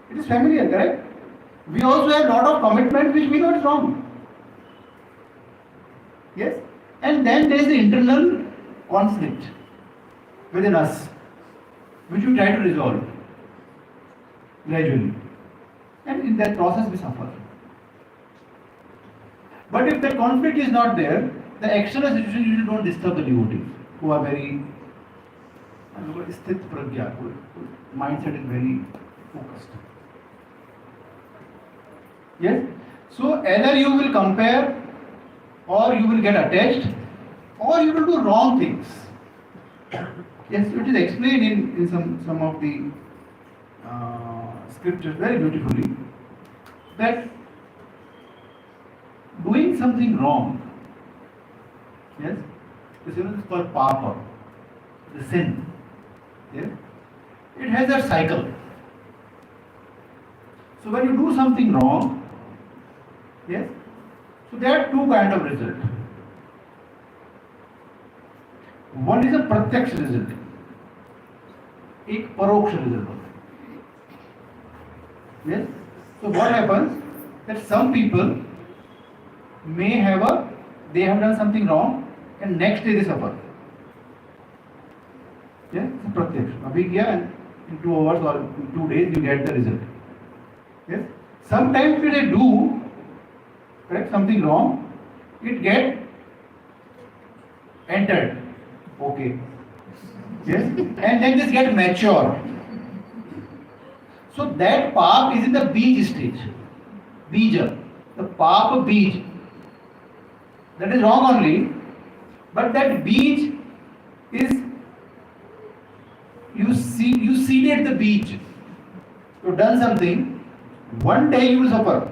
It is familiar, correct? We also have a lot of commitment which we know is wrong. Yes? And then there is the internal conflict within us, which we try to resolve gradually. And in that process we suffer. But if that conflict is not there, the external situation usually don't disturb the devotees who are very sthit pragya, whose mindset is very focused. Yes? So either you will compare, or you will get attached, or you will do wrong things. Yes, it is explained in some of the scriptures very beautifully that doing something wrong, yes, this is called papa, the sin. Yes, it has a cycle. So when you do something wrong, yes, so there are two kinds of result. One is a pratyaksh result, एक परोक्ष result. Yes. So what happens that some people may they have done something wrong and next day they suffer. Yes, it's pratyaksh. अभी किया and in 2 hours or in 2 days you get the result. Yes. Sometimes when they do correct something wrong, it get entered. Okay. Yes. And then this get mature. So that pap is in the beej stage. Bija. The pap beej. That is wrong only. But that beej is you seeded the beej. You've done something. One day you will suffer.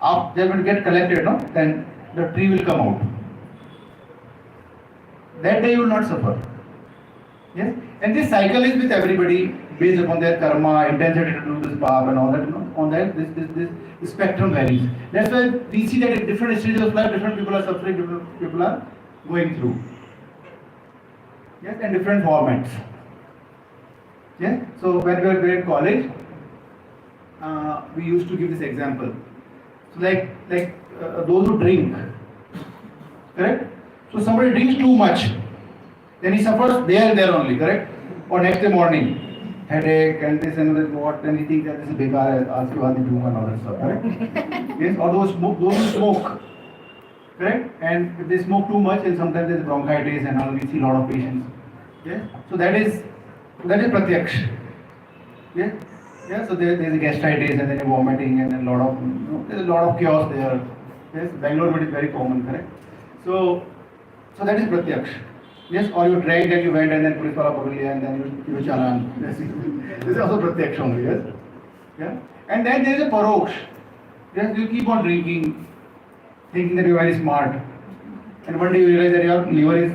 After when it get collected, no, then the tree will come out. That day you will not suffer. Yes, and this cycle is with everybody. based upon their karma, intensity to do this path and all that, on that this spectrum varies. That's why we see that at different stages of life, different people are suffering, different people are going through. Yes, and different formats. Yes, so when we were in college, we used to give this example. So those who drink, correct? So somebody drinks too much, then he suffers there and there only, correct? Or next day morning, headache and this and that, what, then he thinks that this is bekar, ask you what and all that stuff, correct? Yes, or those who smoke, correct? And if they smoke too much, and sometimes there's bronchitis and all, we see a lot of patients. Yes, so that is pratyaksh. Yes, yeah, so there's a gastritis and then a vomiting and then there's a lot of chaos there. Yes, Bangalore it is very common, correct? So that is pratyaksh. Yes, or you drank and you went and then police wala pakad liya and then you chalan. Yes, this is also pratyaksh only, yes. Yeah, and then there is a paroksh. Yes, you keep on drinking, thinking that you are very smart, and one day you realize that your liver is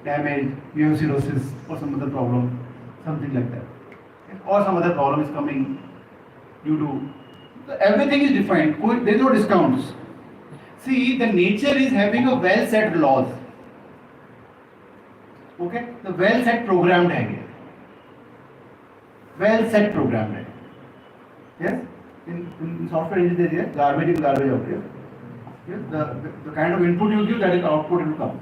damaged, you have cirrhosis or some other problem, something like that. Or some other problem is coming due to. So everything is defined, there is no discounts. See, the nature is having a well set laws. Okay? The well set programmed है. Well set programmed है. Yes? In software engineering, yes, garbage is garbage out here. Yes? The kind of input you give, that is the output will come.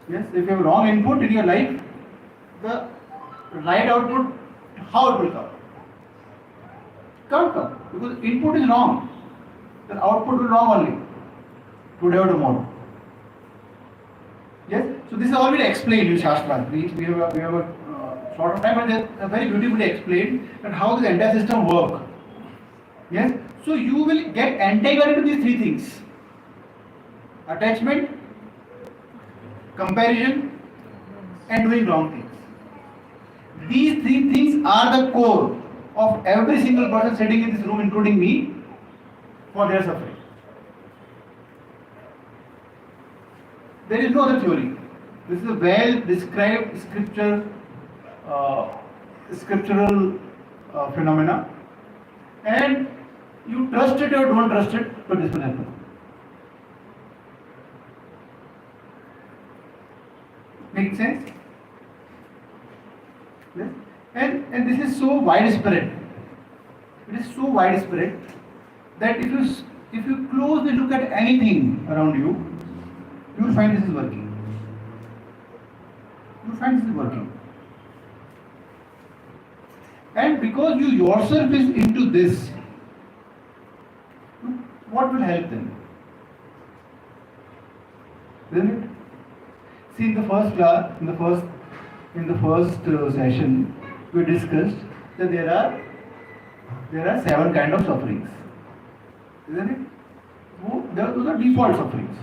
Yes? If you have wrong input in your life, the right output, how it will come? Can't come. Because input is wrong. The output will wrong only. Today or tomorrow. Yes? So this is all been explained in Shastra. We have a short of time, but they are very beautifully explained that how the entire system works. Yes? So you will get entangled into these three things. Attachment, comparison, and doing wrong things. These three things are the core of every single person sitting in this room, including me, for their suffering. There is no other theory. This is a well described scriptural phenomena, and you trust it or don't trust it, but this will happen. Make sense? Yes? And this is so widespread. It is so widespread that if you closely look at anything around you, you will find this is working. You will find this is working. And because you yourself is into this, what will help them? Isn't it? See, in the first class, in the first session, we discussed that there are 7 kinds of sufferings. Isn't it? So, those are default sufferings.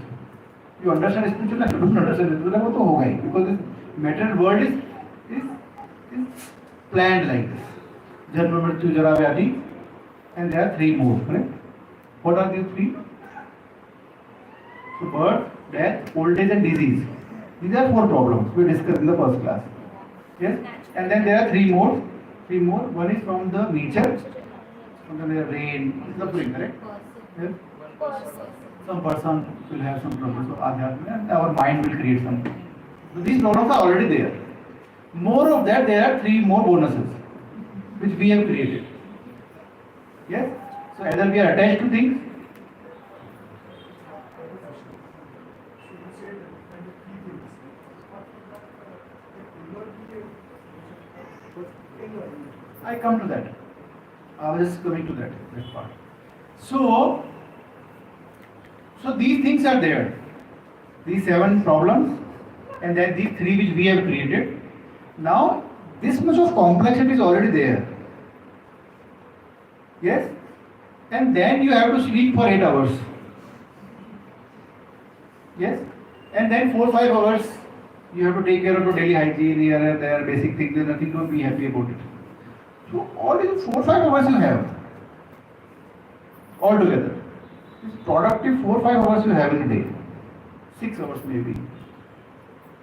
You understand spiritual life, you don't understand spiritual life, तो होगा ही, because this material world is planned like this. Janma, Mrityu, Jara, Vyadhi, and there are 3 more, correct? What are these 3? So birth, death, old age and disease. These are 4 problems we discussed in the first class. Yes? And then there are 3 more. One is from the nature, from the rain, suffering, correct? Yes? Some person will have some problems, so adhyatma, and our mind will create some. So these problems are already there. More of that, there are 3 more bonuses which we have created. Yes? So either we are attached to things, I come to that. I was just coming to that part. So these things are there. These 7 problems, and then these 3 which we have created. Now, this much of complexity is already there. Yes? And then you have to sleep for 8 hours. Yes? And then 4-5 hours you have to take care of your daily hygiene, here and there, basic things, there's nothing to be happy about it. So all these 4-5 hours you have altogether. This productive 4-5 hours you have in a day. 6 hours maybe.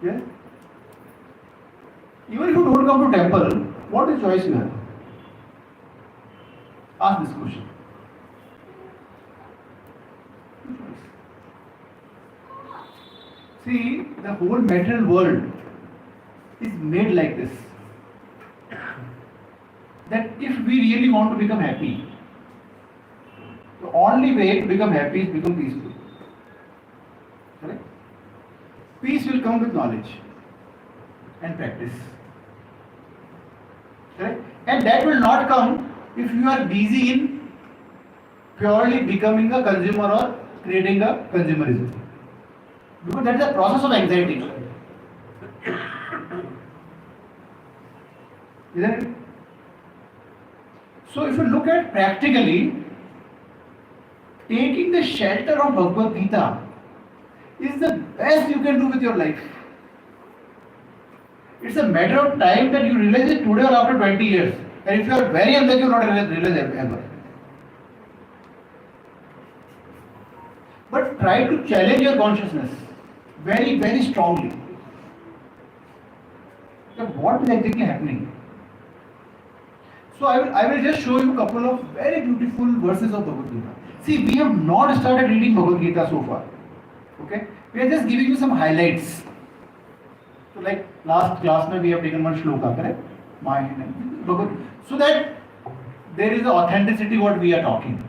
Yes? Even if you don't come to temple, what is choice you have? Ask this question. See, the whole material world is made like this. That if we really want to become happy, the only way to become happy is become peaceful. Correct? Peace will come with knowledge and practice. Correct? And that will not come if you are busy in purely becoming a consumer or creating a consumerism. Because that is a process of anxiety. Isn't it? So if you look at practically, taking the shelter of Bhagavad Gita is the best you can do with your life. It's a matter of time that you realize it today or after 20 years. And if you are very unlucky, you will not realize ever. But try to challenge your consciousness very, very strongly. So what is exactly happening? So I will just show you a couple of very beautiful verses of Bhagavad Gita. See, we have not started reading Bhagavad Gita so far. Okay? We are just giving you some highlights. So like last class we have taken one shloka, correct? So that there is the authenticity what we are talking.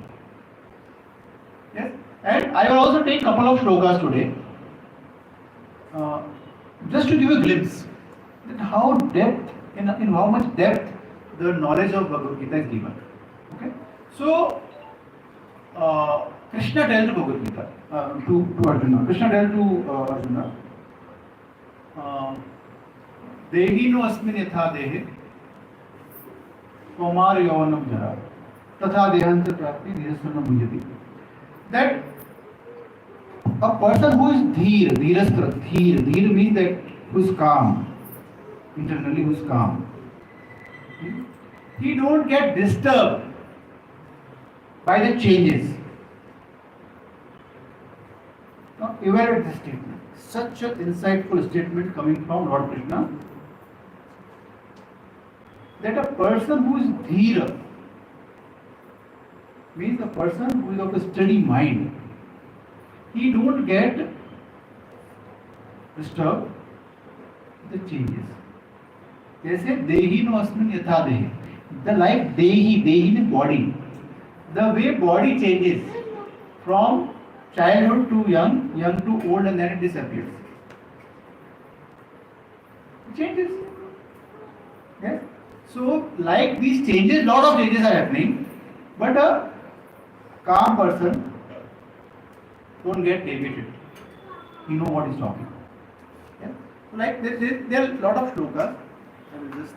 Yes? And I will also take a couple of shlokas today. Just to give a glimpse that how depth, in how much depth the knowledge of Bhagavad Gita is given. Okay? So Krishna tells Bhagavad Gita to Arjuna. Krishna tells to Arjuna, Dehi no asmin yatha dehe, Tomar yavanam jara, tatha dehanta prapti dhirasana bhujati. That a person who is dhir means that who is calm, internally who is calm. He don't get disturbed by the changes. Now evaluate this statement. Such an insightful statement coming from Lord Krishna, that a person who is dhira means a person who is of a steady mind. He don't get disturbed with the changes. जैसे देही no अस्मिन यथा देही, the life देही means body. The way body changes from childhood to young to old, and then it disappears. It changes. Yes. So like these changes, lot of changes are happening, but a calm person don't get deviated. He know what he's talking. Yeah. So like there are a lot of shlokas. I will just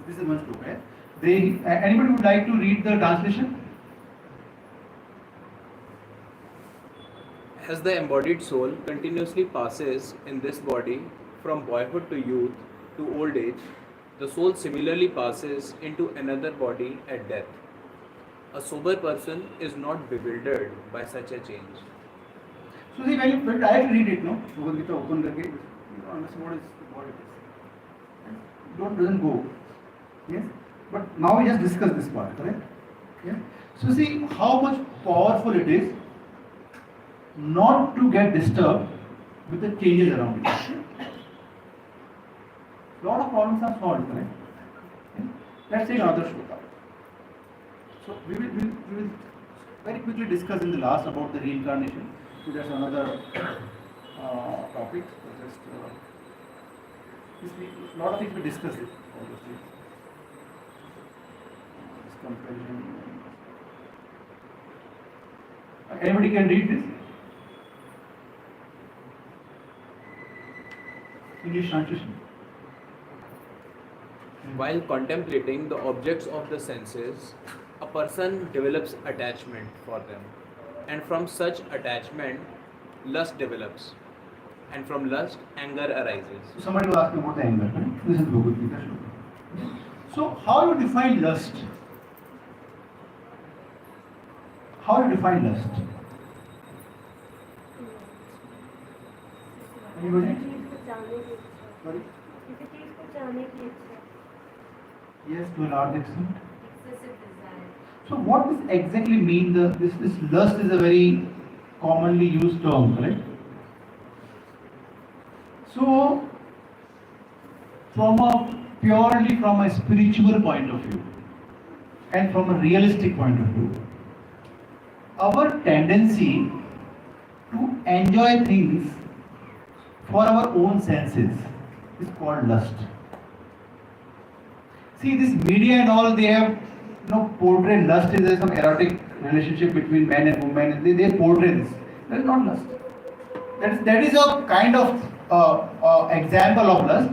this is one shloka. Anybody would like to read the translation? As the embodied soul continuously passes in this body from boyhood to youth to old age, the soul similarly passes into another body at death. A sober person is not bewildered by such a change. So see, when you directly read it, no, Bhagavad Gita open करके, you don't understand what it is. Doesn't go. Yes. But now we just discuss this part, correct? Yeah. So see how much powerful it is not to get disturbed with the changes around you. Lot of problems are solved, correct? Yeah? Let's take another shloka. So we will very quickly discuss in the last about the reincarnation. So that's another topic. So just a lot of things we discuss it. Obviously. This comparison. Anybody can read this? English translation. While contemplating the objects of the senses, a person develops attachment for them, and from such attachment, lust develops, and from lust, anger arises. So somebody will ask me about the anger. Right? This is Bhagavad Gita. So how you define lust? How you define lust? Anybody? Sorry? If it is eternity itself. Yes, to a large extent. Excessive desire. So what does exactly mean this lust is a very commonly used term, correct? So purely from a spiritual point of view and from a realistic point of view, our tendency to enjoy things for our own senses is called lust. See, this media and all, they have portrayed lust is some erotic relationship between man and woman, and they portray this. That is not lust. That is a kind of example of lust.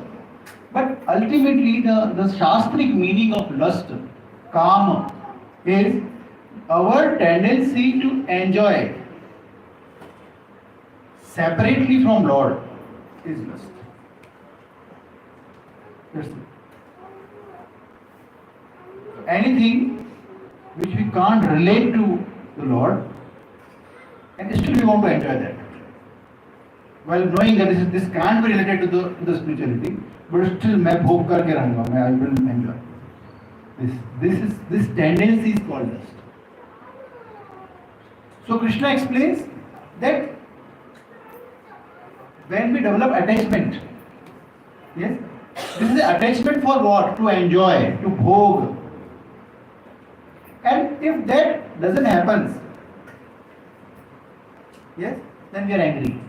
But ultimately, the shastric meaning of lust, kama, is our tendency to enjoy separately from Lord is lust. That's it. Anything which we can't relate to the Lord, and still we want to enjoy that. While knowing that this can't be related to the spirituality, but still मैं भोग करके रहूँगा, I will enjoy. This tendency is called lust. So Krishna explains that when we develop attachment, yes, this is attachment for what? To enjoy, to bhog. And if that doesn't happen, yes, then we are angry.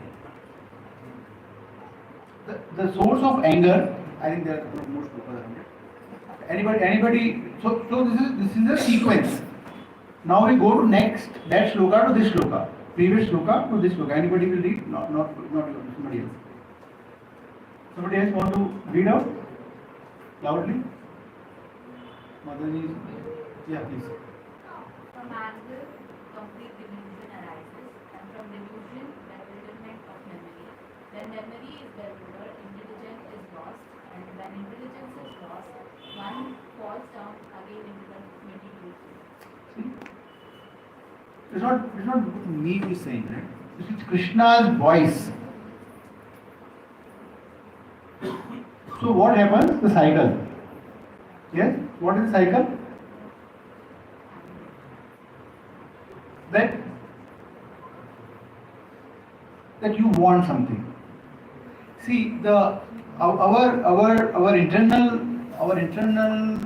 The source of anger, I think there are a couple of more shlokas around it. Anybody, so this is a sequence. Now we go to next, that shloka to this shloka. Previous shloka to this shloka. Anybody will read? Not somebody else. Somebody else want to read out loudly? Motherji, yeah, please. From anger, complete delusion arises, and from delusion, bewilderment of memory. When memory is bewildered, intelligence is lost, and when intelligence is lost, one falls down again into the meditation. It's not me who is saying, right? This is Krishna's voice. So what happens? The cycle. Yes? What is the cycle? That you want something. See, our internal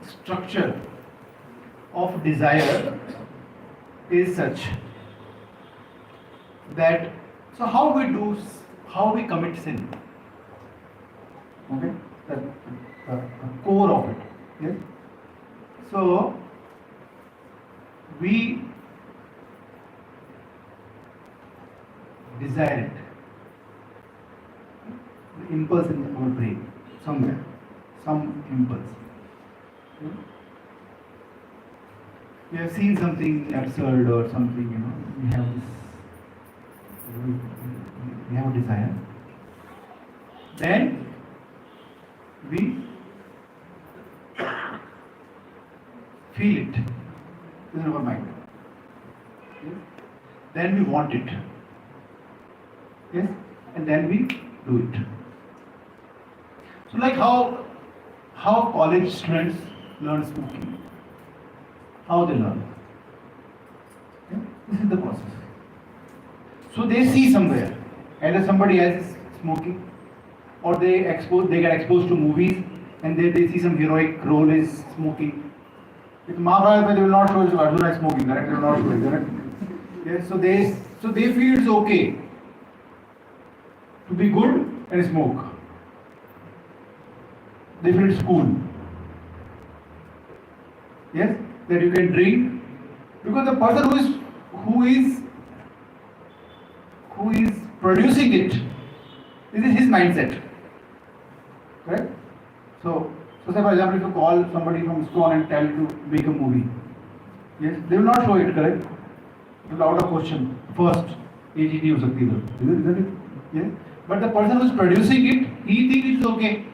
structure of desire is such that, so how we commit sin, okay, the core of it, yes. So we desire it, the impulse in our brain somewhere, some impulse. We have seen something absurd or something, we have a desire. Then we feel it in our mind. Yes? Then we want it. Yes? And then we do it. So like how college students learn smoking. How they learn. Okay? This is the process. So they see somewhere, either somebody else is smoking, or they get exposed to movies, and they see some heroic role is smoking. With Mahabharata, they will not show you Arjuna is smoking, correct? They will not show it, correct? Yes, so they feel it's okay to be good and smoke. They feel it's cool. Yes, that you can drink, because the person who is producing it, this is his mindset. Correct? So say for example, if you call somebody from ISKCON and tell to make a movie, yes, they will not show it, correct? Without a question. First, AGT ho sakti hai, isn't it? Yes. But the person who is producing it, he thinks it's okay.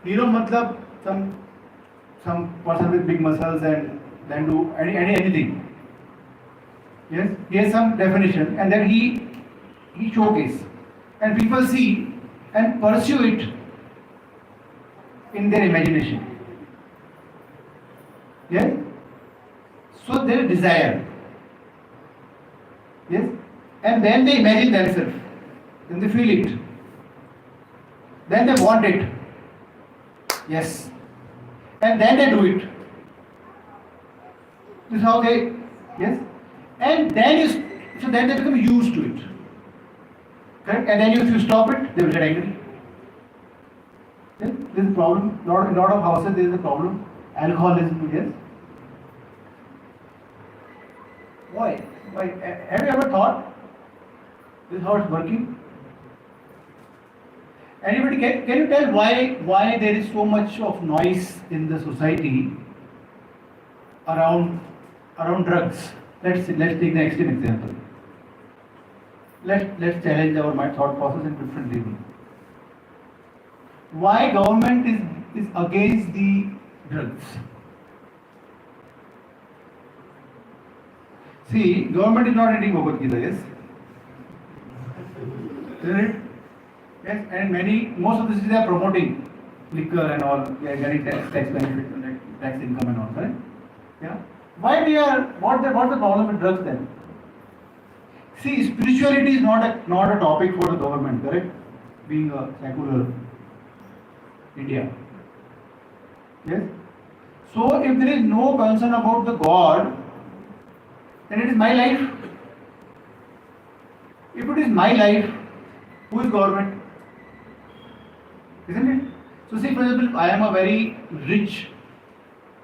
Hero matlab some person with big muscles and then do anything. Yes, he has some definition, and then he showcase, and people see and pursue it. in their imagination. Yes? So their desire. Yes? And then they imagine themselves. Then they feel it. Then they want it. Yes. And then they do it. This is how they, yes? And then so then they become used to it. Correct? And then if you stop it, they will get angry. Yes? There is a problem. In a lot of houses there is a problem. Alcoholism, yes? Why? Why? Have you ever thought this is how it's working? Anybody can you tell why there is so much of noise in the society around drugs? Let's take the extreme example. Let's challenge our mind thought process in different level. Why government is against the drugs? See, government is not reading Bhagavad Gita, yes? Isn't it? Yes, and most of the cities are promoting liquor and all, they are getting tax benefits and tax income and all, right? Yeah. What's the problem with drugs then? See, spirituality is not a topic for the government, correct? Being a secular India. Yes? So if there is no concern about the God, then it is my life. If it is my life, who is government? Isn't it? So see, for example, I am a very rich,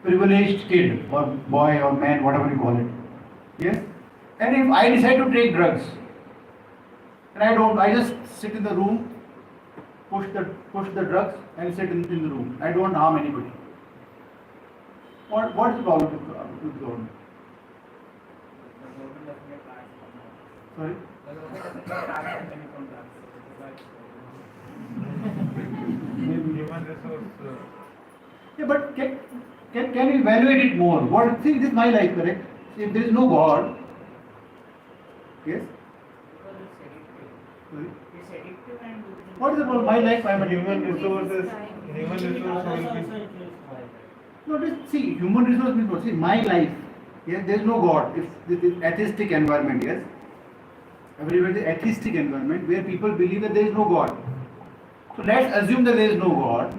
privileged kid or boy or man, whatever you call it. Yes? And if I decide to take drugs, and I just sit in the room, push the drugs and sit in the room. I don't harm anybody. What is the problem with government? Sorry? Human resource. Yeah, but can you evaluate it more? See, this is my life, correct? If there is no God, yes? Sorry? What is the problem? My life, I am a Human resources. No, see, human resource means what? See, my life, yes, there is no God. If this is atheistic environment, yes? Everywhere is atheistic environment where people believe that there is no God. So let's assume that there is no God.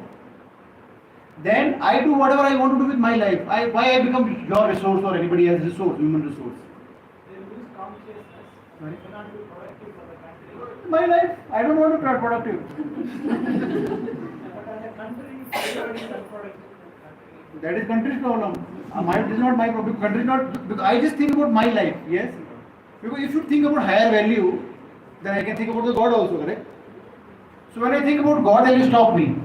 Then I do whatever I want to do with my life. Why I become your resource or anybody else's resource, human resource? Sorry? My life, I don't want to be productive. That is country's problem. This is not my problem. Country is not. Because I just think about my life. Yes. Because if you think about higher value, then I can think about the God also, correct? So when I think about God, then you stop me.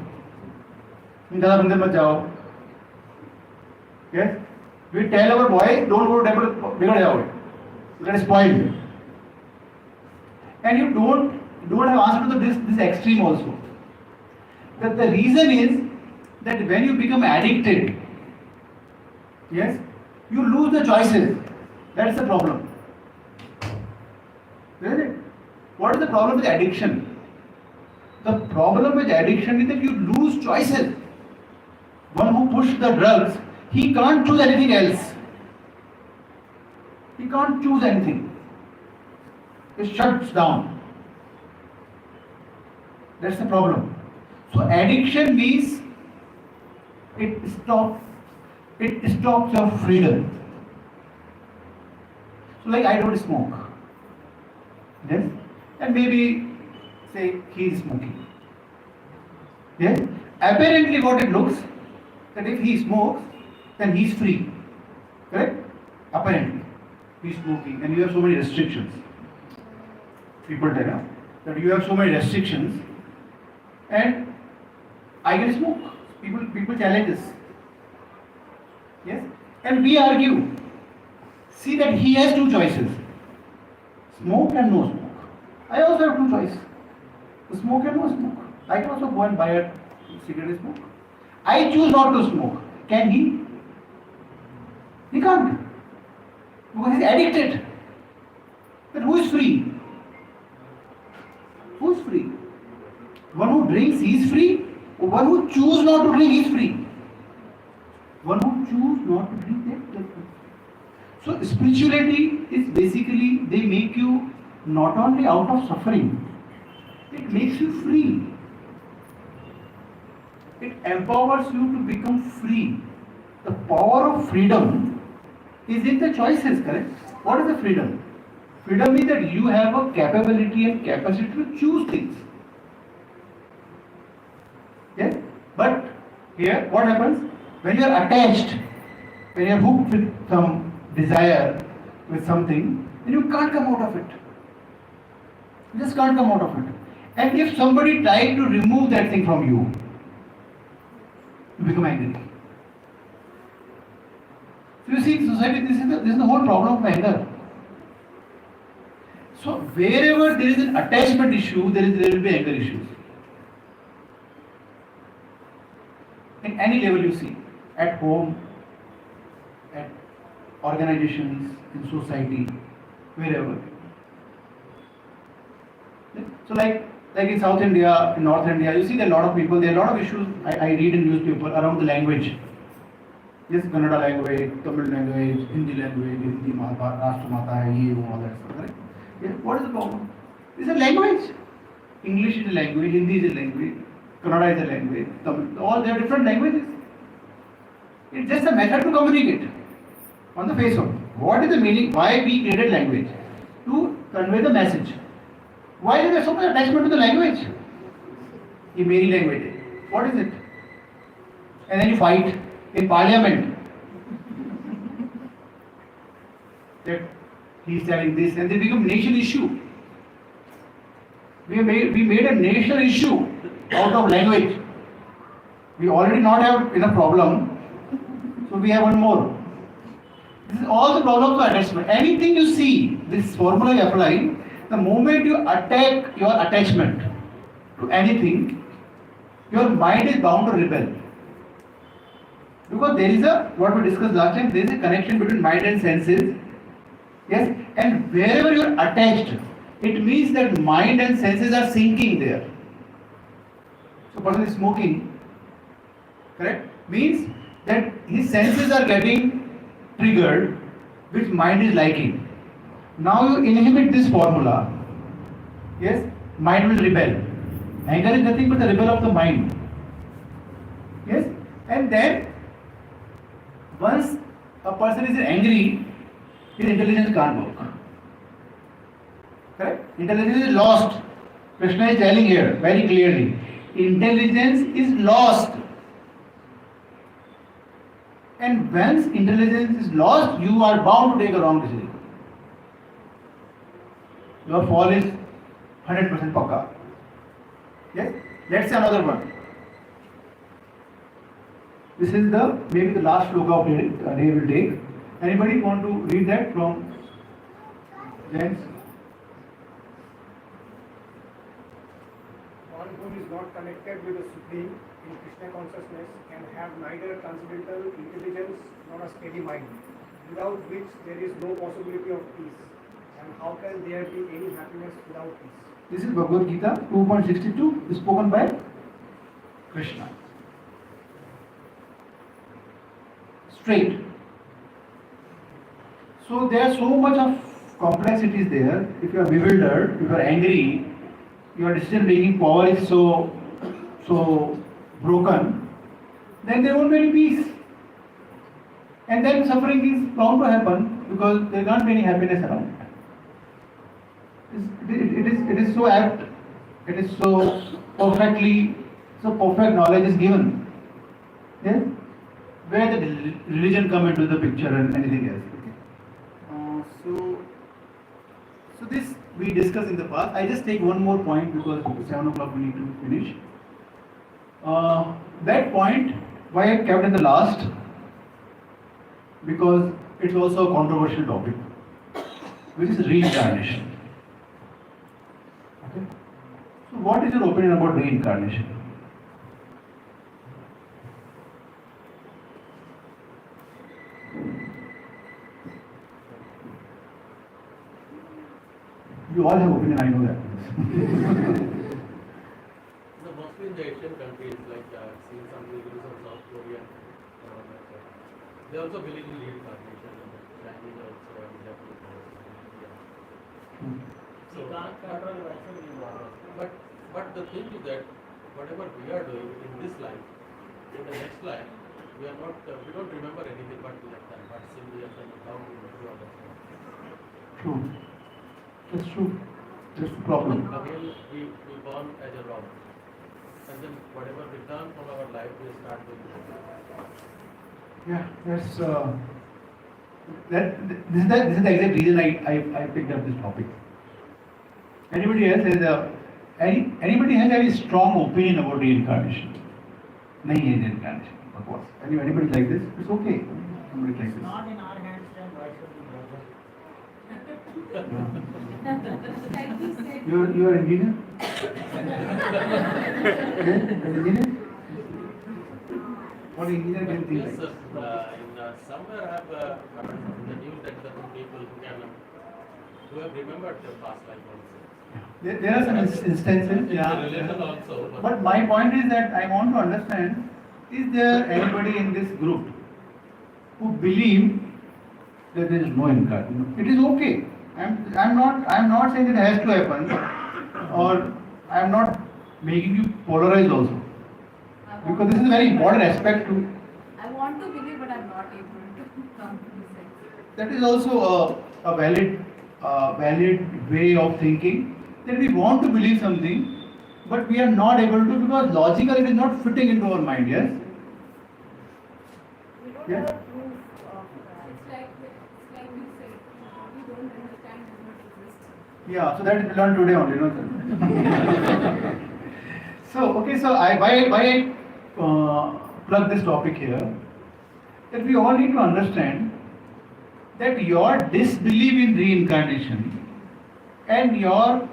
Yes? We tell our boy, don't go to temple, you get spoiled. And you don't have answer to this extreme also. That the reason is that when you become addicted, yes, you lose the choices. That's the problem. Isn't it? What is the problem with addiction? The problem with addiction is that you lose choices. One who pushed the drugs, he can't choose anything else. He can't choose anything. It shuts down. That's the problem. So addiction means it stops your freedom. So like I don't smoke. Yes? And maybe say he is smoking. Yes? Apparently what it looks, that if he smokes, then he is free. Correct? Apparently. He is smoking and you have so many restrictions. People tell us that you have so many restrictions and I can smoke. People challenge us. Yes? And we argue. See that he has two choices. Smoke and no smoke. I also have two choices. Smoke and no smoke. I can also go and buy a cigarette and smoke. I choose not to smoke. Can he? He can't. Because he's addicted. But who is free? Who is free? One who drinks, he is free. One who choose not to drink is free. One who choose not to drink, they're free. So spirituality is basically, they make you not only out of suffering, it makes you free. It empowers you to become free. The power of freedom is in the choices, correct? What is the freedom? Freedom means that you have a capability and capacity to choose things. Yes? But here, what happens? When you are attached, when you are hooked with some desire, with something, then you can't come out of it. You just can't come out of it. And if somebody tried to remove that thing from you, you become angry. So you see, in society, this is the whole problem of anger. So wherever there is an attachment issue, there will be anger issues. In any level you see, at home, at organizations, in society, wherever. So like in South India, in North India, you see there are a lot of people, there are a lot of issues I read in newspaper around the language. Yes, Kannada language, Tamil language, Hindi Rashtra Mata hai, ye, wo, all that stuff, right? Yeah, what is the problem? It's a language. English is a language, Hindi is a language, Kannada is a language, Tamil, all they are different languages. It's just a method to communicate on the face of it. What is the meaning? Why we created language? To convey the message. Why is there so much attachment to the language? ये मेरी language है. What is it? And then you fight in parliament. That he is telling this, and they become national issue. We made a national issue out of language. We already not have enough problem, so we have one more. This is all the problems of attachment. Anything you see, this formula you apply. The moment you attack your attachment to anything, your mind is bound to rebel. Because there is what we discussed last time, there is a connection between mind and senses. Yes, and wherever you are attached, it means that mind and senses are sinking there. So, person is smoking, correct? Means that his senses are getting triggered, which mind is liking. Now you inhibit this formula, yes, mind will rebel. Anger is nothing but the rebel of the mind. Yes, and then once a person is angry, his intelligence can't work. Correct? Intelligence is lost. Krishna is telling here very clearly. Intelligence is lost. And once intelligence is lost, you are bound to take a wrong decision. Your fall is 100% pakka. Yes? Let's say another one. This is maybe the last sloka of day will take. Anybody want to read that from James? One who is not connected with the Supreme in Krishna consciousness can have neither transcendental intelligence nor a steady mind, without which there is no possibility of peace. And how can there be any happiness without peace? This is Bhagavad Gita 2.62, spoken by Krishna. Straight. So there are so much of complexities there. If you are bewildered, if you are angry, your decision making power is so broken, then there won't be any peace. And then suffering is bound to happen because there can't be any happiness around. It is so apt, it is so perfect knowledge is given. Yes? Where the religion come into the picture and anything else. So this we discussed in the past. I just take one more point because 7 o'clock we need to finish. That point, why I kept in the last? Because it's also a controversial topic, which is reincarnation. Okay. So what is your opinion about reincarnation? You all have opinion, I know that. So mostly in the Asian countries, like seen some videos of South Korea, they also believe in reincarnation. Chinese also and Japanese also. Yeah. So, but the thing is that whatever we are doing in this life, in the next life, we are not, we don't remember anything but like that. But simply as an how we do understand. True. That's true. That's the problem. Again, we born as a robber. And then whatever we done from our life, we start doing it. Yeah, that's this is the exact reason I picked up this topic. Anybody else has anybody has any strong opinion about reincarnation? Nahi hai reincarnation. Of course. Anybody like this? It's okay. Somebody like this. Not in our hands, then why should we bother? You are engineer? Okay? An engineer? What engineer can think Yes, like? somewhere I have heard from the news that the people who have remembered their past life also. There are some instances, It's yeah. a relation also. But my point is that I want to understand, is there anybody in this group who believe that there is no incarnation? It is okay. I'm not saying it has to happen, or I'm not making you polarized also. Because this is a very important aspect to. I want to believe, but I'm not able to come to this sense. That is also a valid way of thinking, that we want to believe something, but we are not able to because logically it is not fitting into our mind. Yes. We don't Yeah. have a proof of that. It's like you said, we don't understand does not exist. Yeah, so that we learned today only, no? So, okay, so why I plug this topic here, that we all need to understand that your disbelief in reincarnation and your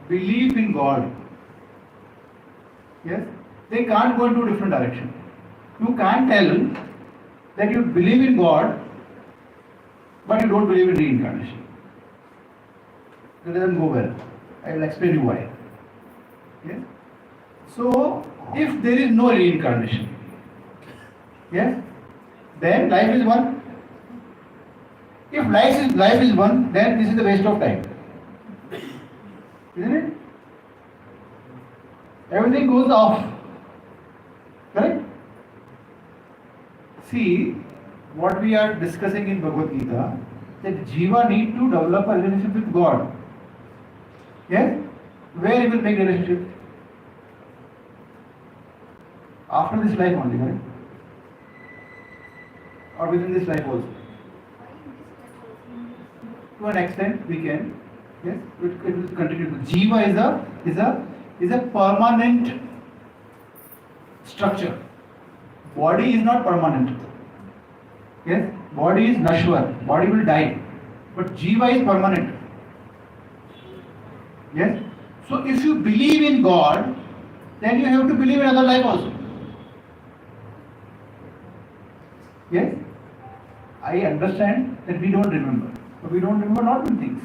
belief in God, yes, they can't go into a different direction. You can't tell that you believe in God, but you don't believe in reincarnation. That doesn't go well. I will explain you why. Yes? So, if there is no reincarnation, yes, then life is one. If life is one, then this is a waste of time. Isn't it? Everything goes off. Correct? See, what we are discussing in Bhagavad Gita, that Jiva need to develop a relationship with God. Yes? Where he will make relationship? After this life only, right? Or within this life also. To an extent we can. Yes, it will continue. Jiva is a permanent structure. Body is not permanent. Yes, body is nashwar. Body will die. But Jiva is permanent. Yes. So if you believe in God, then you have to believe in other life also. Yes? I understand that we don't remember. But we don't remember lot of things.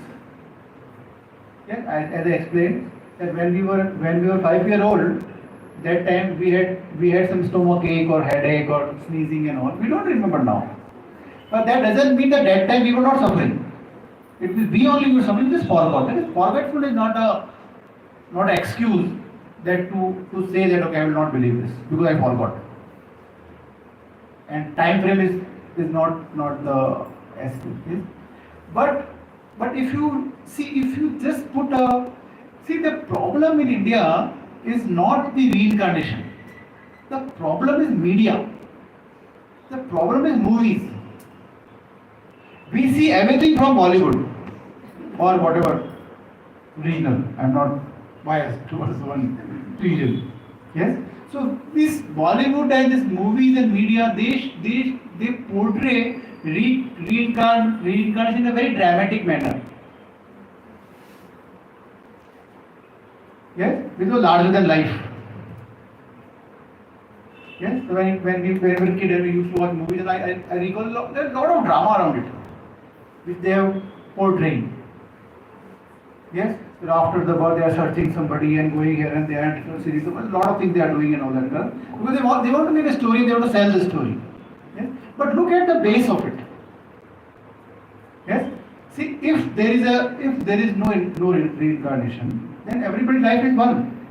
Yes, as I explained, that when we were 5-year-old, that time we had some stomach ache or headache or sneezing and all. We don't remember now. But that doesn't mean that time we were not suffering. It will be only were suffering, just forgot. That is, forgetful is not an excuse that to say that okay, I will not believe this because I forgot. And time frame is not the excuse. But if you just put the problem in India is not the reincarnation. The problem is media. The problem is movies. We see everything from Bollywood or whatever regional. I'm not biased towards one region. Yes. So this Bollywood and this movies and media, they portray reincarnation in a very dramatic manner. Yes, this was larger than life. Yes, so when we were a kid and we used to watch movies, and I recall there's a lot of drama around it, which they have portrayed. Yes, After the birth, they are searching somebody and going here and there and series of a lot of things they are doing and all that stuff. Because they want to make a story, they want to sell the story. Yes? But look at the base of it. Yes? See, if there is no reincarnation, then everybody's life is one.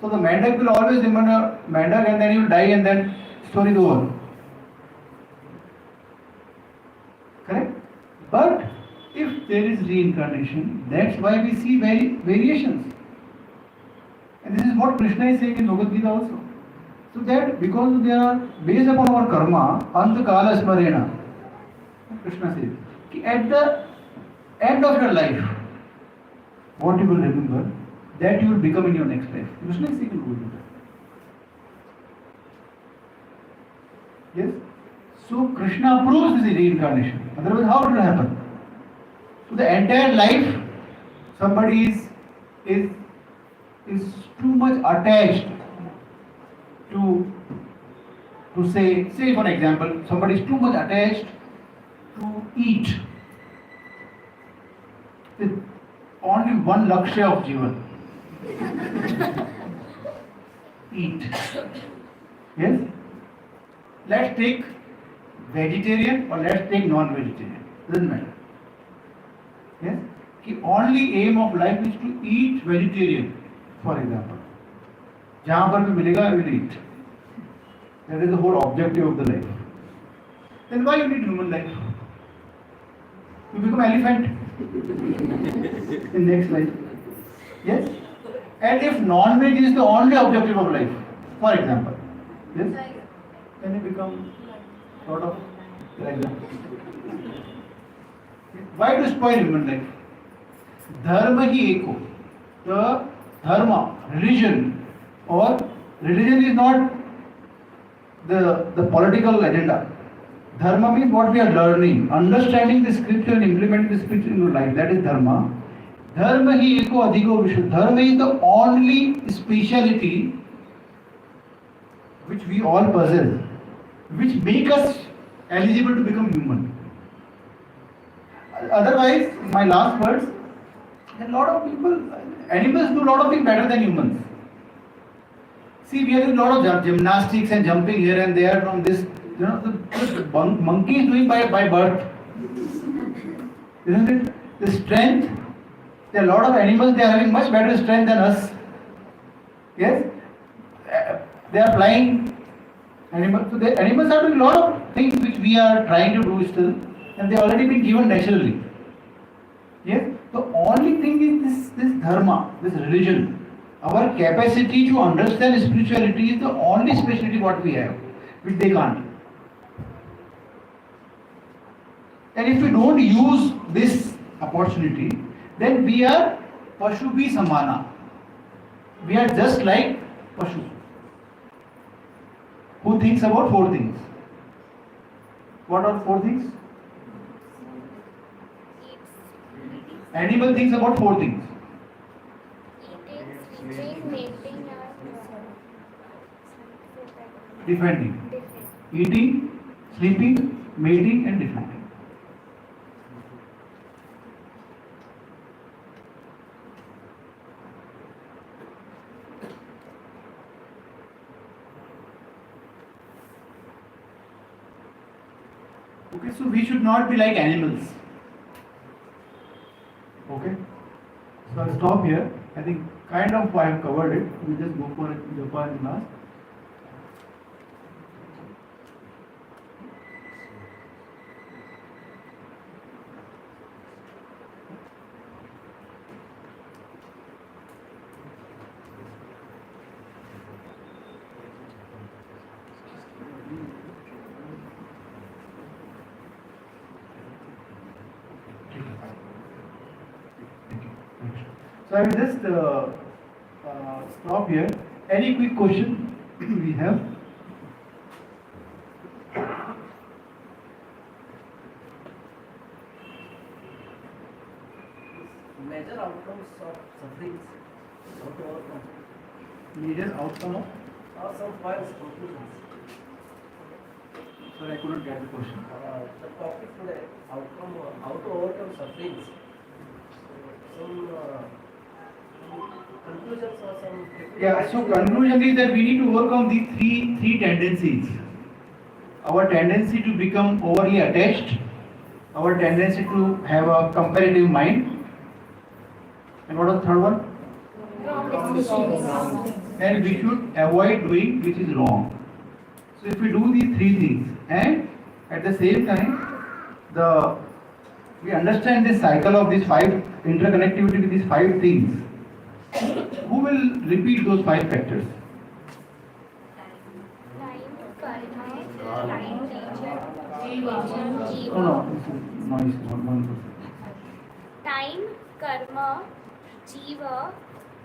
So the Mendak will always remain a Mendak and then he will die and then story is over. Correct? But if there is reincarnation, that's why we see variations. And this is what Krishna is saying in Bhagavad Gita also. So that because they are based upon our karma, anta kala smarena, Krishna says, ki at the end of your life, what you will remember, that you will become in your next life. Krishna is saying in Bhagavad Gita. Yes? So Krishna approves this reincarnation. Otherwise, how it will happen? So the entire life, somebody is too much attached to say for example, somebody is too much attached to eat. With only one lakshya of jivan. Eat. Yes? Let's take vegetarian or let's take non-vegetarian. Doesn't matter. Yes? The only aim of life is to eat vegetarian, for example. Jahan par bhi milega, I will eat. That is the whole objective of the life. Then why you need human life? You become elephant in next life. Yes? And if non-veg is the only objective of life, for example, yes? Then you become sort of like that. Why to spoil human life? Dharma hi eko. The dharma, religion, or religion is not the political agenda. Dharma means what we are learning, understanding the scripture and implementing the scripture in your life. That is dharma. Dharma hi eko adhiko vishu. Dharma is the only speciality which we all possess, which make us eligible to become human. Otherwise, my last words, a lot of people, animals do a lot of things better than humans. See, we are doing a lot of gymnastics and jumping here and there from this, the monkey is doing by birth. Isn't it? The strength, there are a lot of animals, they are having much better strength than us. Yes? They are flying. Animals, so the animals are doing a lot of things which we are trying to do still, and they already been given naturally. Yes? The only thing is this dharma, this religion. Our capacity to understand spirituality is the only specialty what we have, which they can't. And if we don't use this opportunity, then we are Pashubi Samana. We are just like Pashu. Who thinks about four things? What are four things? Animal thinks about four things. Eating, sleeping, mating, Defending. Eating, sleeping, mating and defending. Okay, so we should not be like animals. Okay? So I'll stop here. I think kind of I have covered it. We'll just go for it Japa and last. So I will just stop here. Any quick question we have? Major outcomes of sufferings, how to overcome? Major outcome of? Or some points, conclusions. Sir, I couldn't get the question. The topic today, outcome, how to overcome sufferings. Some conclusions or some. Yeah, so conclusion is that we need to overcome the three tendencies. Our tendency to become overly attached, our tendency to have a comparative mind, and what was the third one? Wrong decisions. And we should avoid doing which is wrong. So if we do these three things, and at the same time, we understand this cycle of these five interconnectivity with these five things, who will repeat those five factors? Time, karma, time, nature, No, jiva. no, this is noise, 1%. Time, karma, jiva,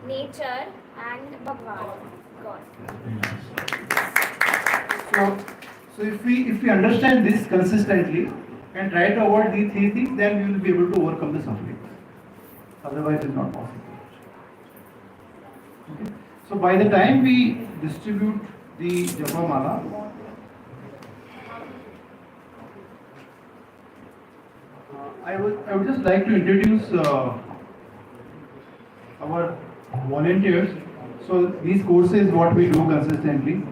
nature, and Bhagwan, God. So if we understand this consistently and try to avoid these three things, then we will be able to overcome the suffering. Otherwise, it's not possible. Okay. So by the time we distribute the Japa Mala, I would just like to introduce our volunteers. So these courses, what we do consistently.